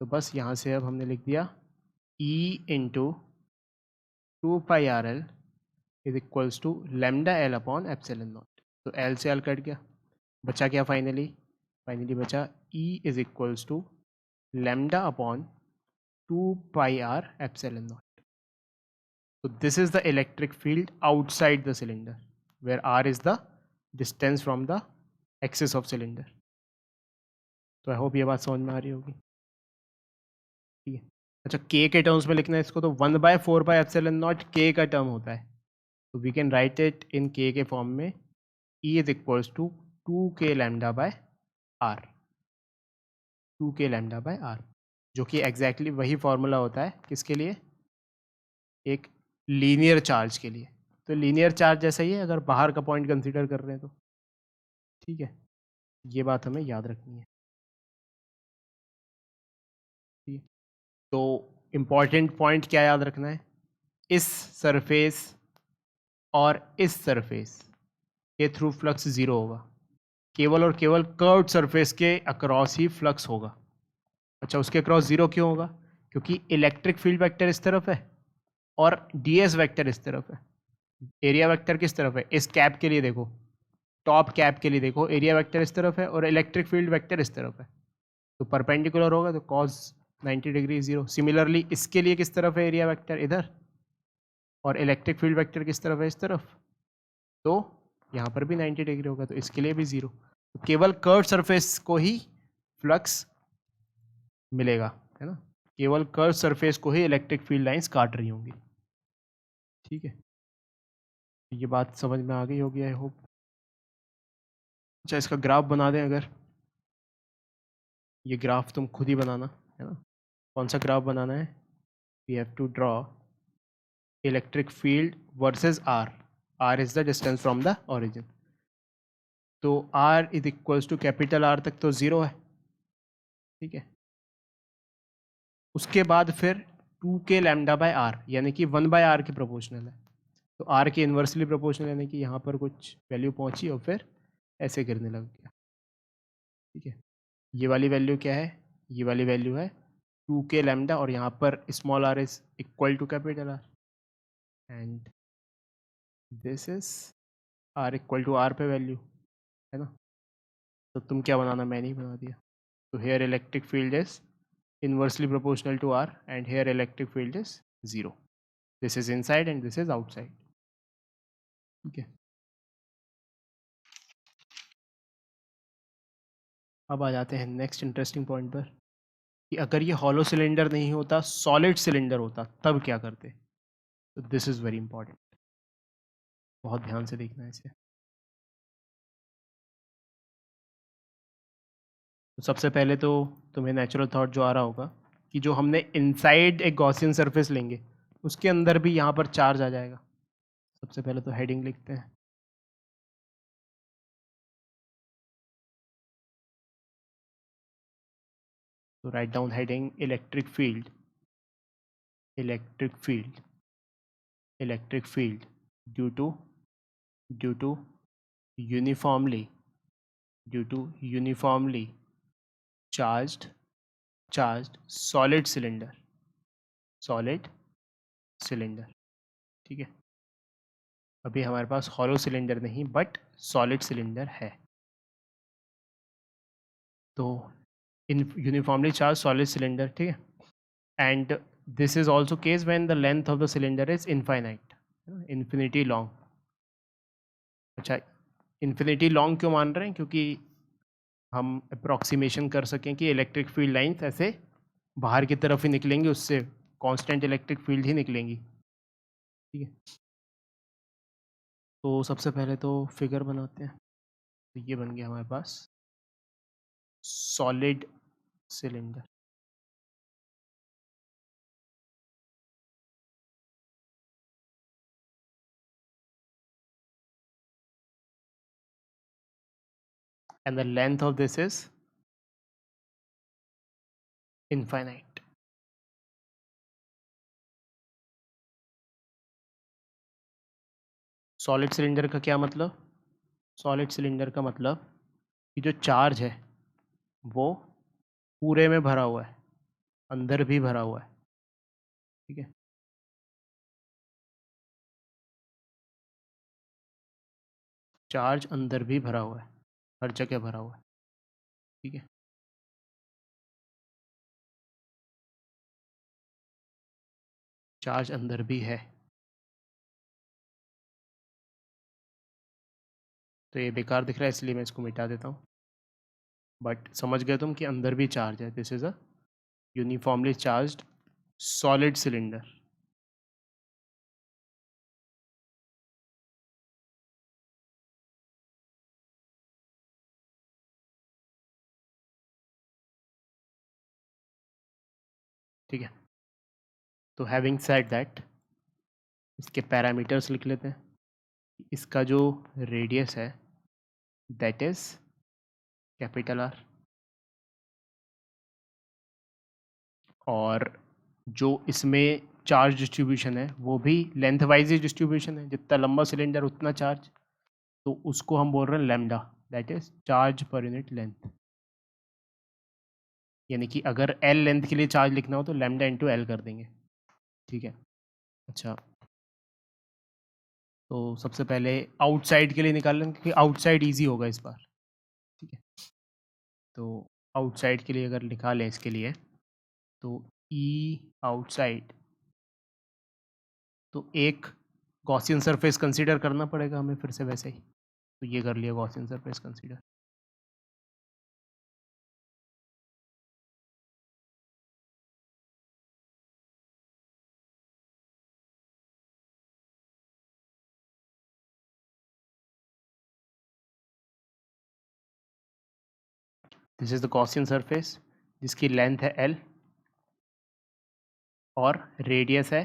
तो बस यहाँ से अब हमने लिख दिया E into 2πrl is equals to lambda L upon epsilon not. तो एल से एल कट गया, बचा क्या फाइनली? फाइनली बचा E is equals to lambda upon 2πr epsilon nought. So this is the electric field outside the cylinder, where r is the distance from the axis of cylinder. तो I hope ये बात समझ में आ रही होगी। ठीक है, अच्छा k के टर्म्स में लिखना है इसको, तो 1/4πε0 k का टर्म होता है, तो we can write it in k के फॉर्म में। E is equals to 2k lambda by r, 2k lambda by r, जो कि एग्जैक्टली वही फॉर्मूला होता है किसके लिए? एक लीनियर चार्ज के लिए। तो लीनियर चार्ज जैसा ही है अगर बाहर का पॉइंट कंसीडर कर रहे हैं तो। ठीक है, ये बात हमें याद रखनी है। ठीक है, तो इम्पॉर्टेंट पॉइंट क्या याद रखना है? इस सरफेस और इस सरफेस के थ्रू फ्लक्स ज़ीरो होगा, केवल और केवल कर्व्ड सरफेस के अक्रॉस ही फ्लक्स होगा। अच्छा, उसके अक्रॉस ज़ीरो क्यों होगा? क्योंकि इलेक्ट्रिक फील्ड वेक्टर इस तरफ है और ds वेक्टर इस तरफ है। एरिया वेक्टर किस तरफ है? इस कैप के लिए देखो, टॉप कैप के लिए देखो, एरिया वेक्टर इस तरफ है और इलेक्ट्रिक फील्ड वेक्टर इस तरफ है, तो परपेंडिकुलर होगा तो cos 90 डिग्री 0। सिमिलरली इसके लिए किस तरफ है एरिया वेक्टर? इधर, और इलेक्ट्रिक फील्ड वेक्टर किस तरफ है? इस तरफ, तो यहाँ पर भी 90 डिग्री होगा, तो इसके लिए भी 0। तो केवल कर्व सरफेस को ही फ्लक्स मिलेगा, है ना? केवल कर्व सरफेस को ही इलेक्ट्रिक फील्ड लाइंस काट रही होंगी। ठीक है, ये बात समझ में आ गई होगी आई होप। अच्छा, इसका ग्राफ बना दें अगर, ये ग्राफ तुम खुद ही बनाना, है ना? कौन सा ग्राफ बनाना है? We have to draw electric field versus R. R is the distance from the origin, तो R is equals to capital R तक तो ज़ीरो है। ठीक है, उसके बाद फिर 2k लैम्डा बाय आर, यानी कि 1/r के प्रोपोर्शनल है, तो आर के इन्वर्सली प्रोपोर्शनल, यानी कि यहाँ पर कुछ वैल्यू पहुँची और फिर ऐसे गिरने लग गया। ठीक है, ये वाली वैल्यू क्या है? ये वाली वैल्यू है 2k लैम्डा, और यहाँ पर small R is equal to capital R, and this is R equal to R पे वैल्यू, है ना? तो तुम क्या बनाना, मैंने ही बना दिया। तो here electric field is inversely proportional to r, and here electric field is 0. This is inside and this is outside. ठीक है, अब आ जाते हैं नेक्स्ट इंटरेस्टिंग पॉइंट पर कि अगर ये हॉलो सिलेंडर नहीं होता, सॉलिड सिलेंडर होता, तब क्या करते? तो दिस इज वेरी इंपॉर्टेंट, बहुत ध्यान से देखना है इसे। तो सबसे पहले तो तुम्हें नेचुरल थॉट जो आ रहा होगा कि जो हमने इनसाइड एक गॉसियन सरफेस लेंगे उसके अंदर भी यहाँ पर चार्ज आ जाएगा। सबसे पहले तो हेडिंग लिखते हैं, तो write down heading electric field, electric field, electric field due to uniformly charged solid cylinder, ठीक है। अभी हमारे पास हॉलो सिलेंडर नहीं बट सॉलिड सिलेंडर है, तो इन यूनिफॉर्मली चार्ज सॉलिड सिलेंडर, ठीक है। And this is also case when the length of the cylinder is infinite, infinity long. अच्छा, इन्फिनिटी लॉन्ग क्यों मान रहे हैं? क्योंकि हम अप्रॉक्सीमेशन कर सकें कि इलेक्ट्रिक फील्ड लाइंस ऐसे बाहर की तरफ ही निकलेंगी, उससे कांस्टेंट इलेक्ट्रिक फील्ड ही निकलेंगी। ठीक है, तो सबसे पहले तो फिगर बनाते हैं। तो ये बन गया हमारे पास solid cylinder. And the length of this is infinite. Solid cylinder का क्या मतलब? सॉलिड सिलेंडर का मतलब कि जो चार्ज है वो पूरे में भरा हुआ है, अंदर भी भरा हुआ है, ठीक है। चार्ज अंदर भी भरा हुआ है, हर जगह भरा हुआ है, ठीक है। चार्ज अंदर भी है, तो ये बेकार दिख रहा है इसलिए मैं इसको मिटा देता हूँ। बट समझ गए तुम कि अंदर भी चार्ज है। This is a uniformly charged solid cylinder. ठीक है, तो हैविंग सेड दैट इसके पैरामीटर्स लिख लेते हैं। इसका जो रेडियस है दैट इज कैपिटल आर, और जो इसमें चार्ज डिस्ट्रीब्यूशन है वो भी लेंथ वाइज ही डिस्ट्रीब्यूशन है, जितना लंबा सिलेंडर उतना चार्ज, तो उसको हम बोल रहे हैं lambda, that is charge per unit length. यानी कि अगर एल लेंथ के लिए चार्ज लिखना हो तो लैम्डा इंटू एल कर देंगे, ठीक है। अच्छा, तो सबसे पहले आउटसाइड के लिए निकाल लेंगे क्योंकि आउटसाइड इजी होगा इस बार, ठीक है। तो आउटसाइड के लिए अगर निकालें इसके लिए तो ई आउटसाइड, तो एक गॉसियन सरफेस कंसीडर करना पड़ेगा हमें फिर से वैसे ही, तो ये कर लिया Gaussian surface consider. This is the Gaussian surface जिसकी लेंथ है एल और रेडियस है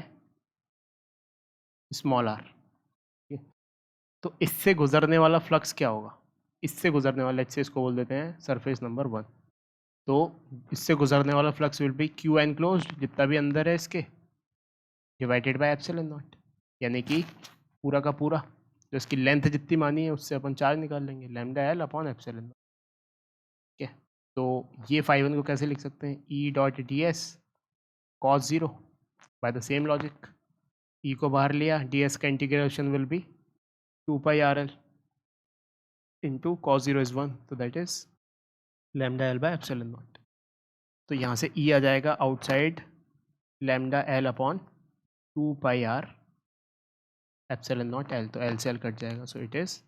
स्मॉल आर। तो इससे गुजरने वाला फ्लक्स क्या होगा? इससे गुजरने वाला, इससे इसको बोल देते हैं सरफेस नंबर 1। तो इससे गुजरने वाला flux will be Q enclosed, जितना भी अंदर है इसके, डिवाइडेड बाय एप्सिलॉन नॉट। यानी कि पूरा का पूरा जो इसकी लेंथ जितनी मानी है उससे अपन चार्ज निकाल लेंगे, lambda L upon epsilon not, ठीक है। तो ये फाई 1 को कैसे लिख सकते हैं? E dot D S cos 0 by the same logic, E को बाहर लिया, डी एस का integration will be 2 pi R L into cos 0 is 1, तो that is lambda L by epsilon not. तो यहाँ से ई आ जाएगा outside lambda L upon 2 pi R epsilon naught L, तो एल से एल कट जाएगा, so it is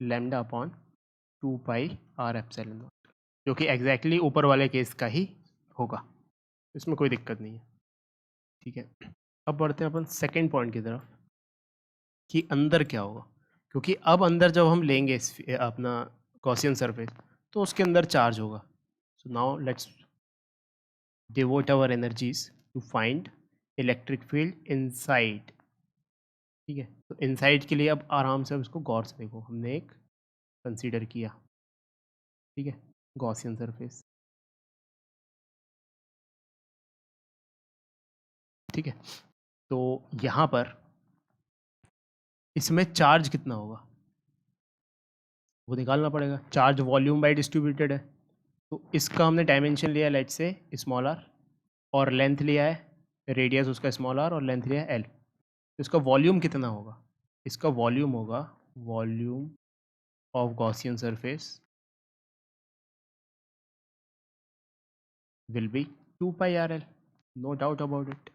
lambda upon 2 pi R epsilon not, जो कि एग्जैक्टली ऊपर वाले केस का ही होगा, इसमें कोई दिक्कत नहीं है, ठीक है। अब बढ़ते हैं अपन सेकेंड पॉइंट की तरफ कि अंदर क्या होगा, क्योंकि अब अंदर जब हम लेंगे अपना गॉसियन सरफेस तो उसके अंदर चार्ज होगा। So now let's devote our energies to find electric field inside, ठीक है। तो इनसाइड के लिए अब आराम से अब इसको गौर से देखो, हमने एक कंसीडर किया, ठीक है, गॉसियन सरफेस, ठीक है। तो यहाँ पर इसमें चार्ज कितना होगा वो निकालना पड़ेगा। चार्ज वॉल्यूम बाय डिस्ट्रीब्यूटेड है, तो इसका हमने डायमेंशन लिया लेट से स्मॉल आर, और लेंथ लिया है रेडियस उसका स्मॉल आर, और लेंथ लिया है एल। तो इसका वॉल्यूम कितना होगा? इसका वॉल्यूम होगा volume of Gaussian surface will be 2 pi R L, no doubt about it.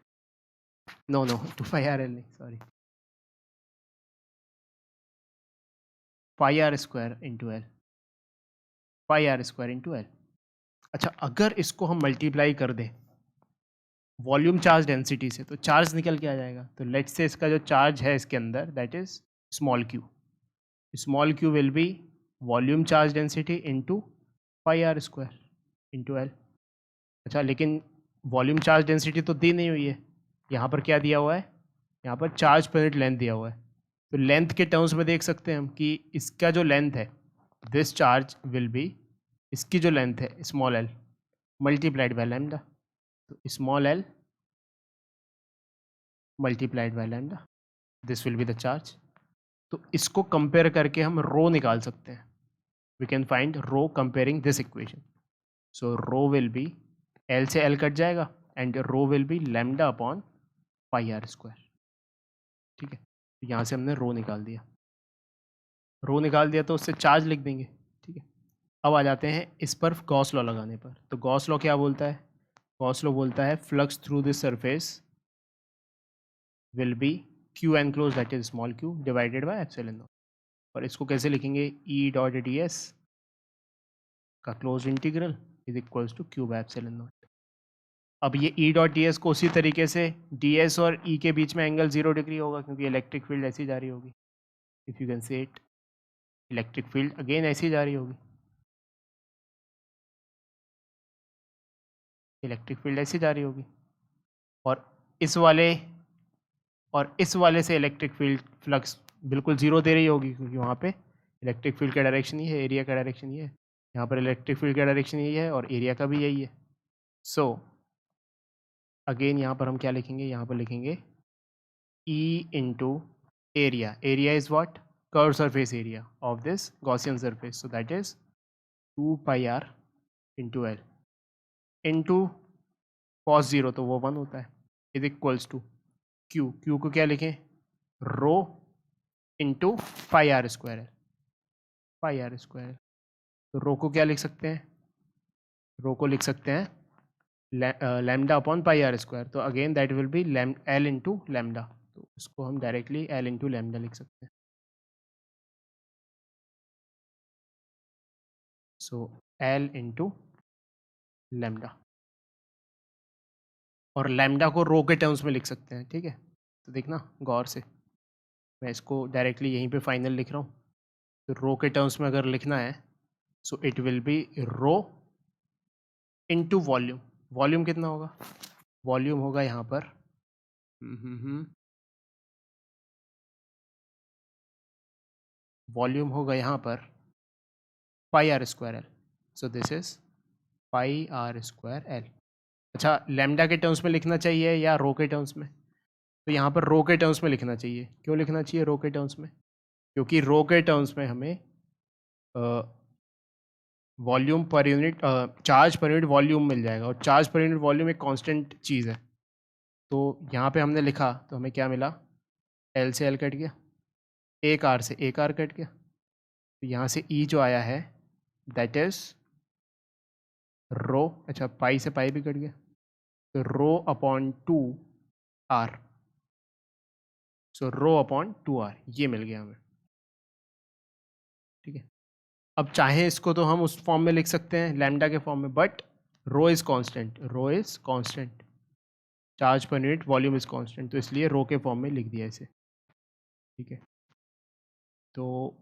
No no 2 pi R L नहीं, sorry, pi R square into L, pi R square into L. अच्छा, अगर इसको हम multiply कर दें volume charge density से तो charge निकल के आ जाएगा। तो लेट्स से इसका जो चार्ज है इसके अंदर that is small Q will be volume charge density into pi R square into L, अच्छा, लेकिन वॉल्यूम चार्ज डेंसिटी तो दी नहीं हुई है। यहाँ पर क्या दिया हुआ है, यहाँ पर चार्ज पर यूनिट लेंथ दिया हुआ है। तो लेंथ के टर्म्स में देख सकते हैं हम कि इसका जो लेंथ है, दिस चार्ज विल बी, इसकी जो लेंथ है small L multiplied by lambda. तो small L multiplied by lambda, this will be the charge. तो इसको कंपेयर करके हम रो निकाल सकते हैं। We can find rho comparing this equation. So rho will be, L से एल कट जाएगा and rho will be lambda upon pi R square. ठीक है, तो यहाँ से हमने रो निकाल दिया। रो निकाल दिया तो उससे चार्ज लिख देंगे। ठीक है, अब आ जाते हैं इस पर गॉस लॉ लगाने पर। तो गॉस लॉ क्या बोलता है, गॉस लॉ बोलता है flux through this surface will be Q enclose that is small q divided by epsilon naught. और इसको कैसे लिखेंगे, ई डॉट डी एस का close integral is equals to Q by epsilon not. अब ये ई dot D S को उसी तरीके से डी एस और ई के बीच में एंगल 0 डिग्री होगा क्योंकि इलेक्ट्रिक फील्ड ऐसी जा रही होगी। If you can say it, electric field again ऐसी जा रही होगी, इलेक्ट्रिक फील्ड ऐसी जा रही होगी। और इस वाले और इस वाले से इलेक्ट्रिक फील्ड फ्लक्स बिल्कुल 0 दे रही होगी क्योंकि वहाँ पे इलेक्ट्रिक फील्ड का डायरेक्शन ही है, एरिया का डायरेक्शन ही है। यहाँ पर इलेक्ट्रिक फील्ड का डायरेक्शन यही है और एरिया का भी यही है। सो अगेन यहाँ पर हम क्या लिखेंगे, यहाँ पर लिखेंगे E into area. Area is what? Curved surface area of this Gaussian surface. So that is 2 pi r into L into cos 0 तो वो 1 होता है, is equals to Q. Q को क्या लिखें, rho into pi R square है, पाई R square. तो रो को क्या लिख सकते हैं, रो को लिख सकते हैं lambda upon pi R square. तो again that will be L into lambda. तो इसको हम डायरेक्टली एल इंटू लैम्डा लिख सकते हैं। सो एल इंटू लैम्डा, और लैम्डा को रो के टर्म्स में लिख सकते हैं। ठीक है, तो देखना गौर से, मैं इसको डायरेक्टली यहीं पे फाइनल लिख रहा हूँ। तो रो के टर्म्स में अगर लिखना है so it will be rho into volume. Volume कितना होगा, वॉल्यूम होगा यहाँ पर वॉल्यूम होगा यहाँ पर pi R square L. So this is pi R square L. अच्छा, लैम्डा के टर्म्स में लिखना चाहिए या रो के टर्म्स में, तो यहाँ पर रो के टर्म्स में लिखना चाहिए। क्यों लिखना चाहिए रो के टर्म्स में, क्योंकि रो के टर्म्स में हमें वॉल्यूम पर यूनिट, चार्ज पर यूनिट वॉल्यूम मिल जाएगा, और चार्ज पर यूनिट वॉल्यूम एक कांस्टेंट चीज़ है। तो यहाँ पे हमने लिखा तो हमें क्या मिला, एल से एल कट गया, एक आर से एक आर कट गया, तो यहाँ से ई जो आया है दैट इज़ रो, अच्छा पाई से पाई भी कट गया, तो rho upon 2 R. So rho upon 2 R ये मिल गया हमें। ठीक है, अब चाहे इसको तो हम उस फॉर्म में लिख सकते हैं लैम्डा के फॉर्म में, but rho is constant, rho is constant, charge पर यूनिट वॉल्यूम इज़ कांस्टेंट, तो इसलिए रो के फॉर्म में लिख दिया इसे। ठीक है, तो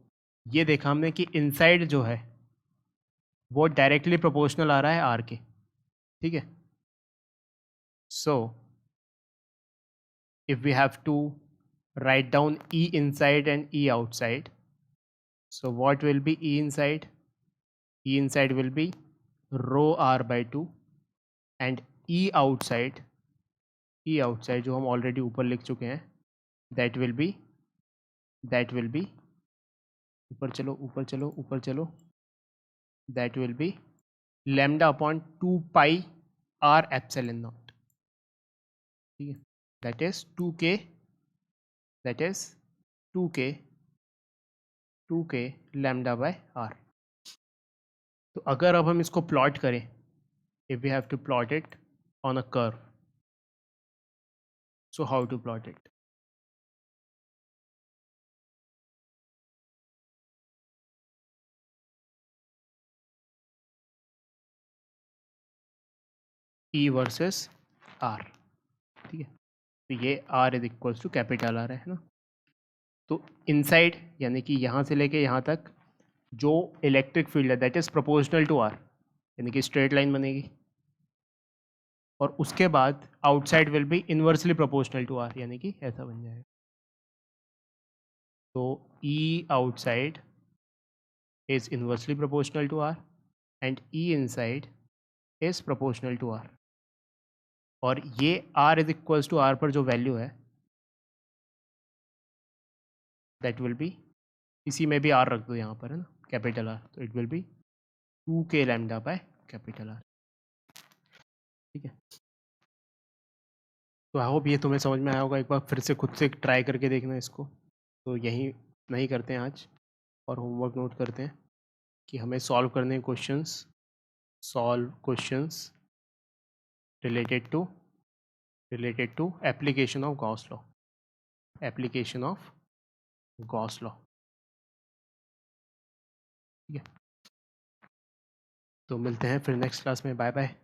ये देखा हमने कि इनसाइड जो है वो डायरेक्टली प्रोपोर्शनल आ रहा है आर के। ठीक है, so if we have to write down E inside and E outside, so what will be E inside? E inside will be rho r by 2 and E outside जो हम already ऊपर लिख चुके हैं that will be ऊपर चलो ऊपर चलो ऊपर चलो, that will be lambda upon 2 pi r epsilon naught। ठीक है, that is 2k, that is 2k lambda by r। तो अगर अब हम इसको प्लॉट करें, if we have to plot it on a curve, so how to plot it? E versus R। ठीक है, तो ये R is equals to capital R है ना। तो इनसाइड यानी कि यहाँ से लेके यहाँ तक जो इलेक्ट्रिक फील्ड है that is proportional to R, यानी कि स्ट्रेट लाइन बनेगी। और उसके बाद outside will be inversely proportional to R, यानी कि ऐसा बन जाएगा। तो E outside is inversely proportional to R and E inside is proportional to R। और ये R is equals to R पर जो वैल्यू है that will be, इसी में भी R रख दो यहाँ पर, है ना, कैपिटल R, तो it will be 2k lambda by capital R। ठीक है, तो आई होप ये तुम्हें समझ में आया होगा। एक बार फिर से खुद से ट्राई करके देखना इसको। तो यही नहीं करते हैं आज, और होमवर्क नोट करते हैं कि हमें सॉल्व करने questions, solve questions related to application of Gauss law, application of Gauss law। ठीक है, तो मिलते हैं फिर नेक्स्ट क्लास में। Bye bye.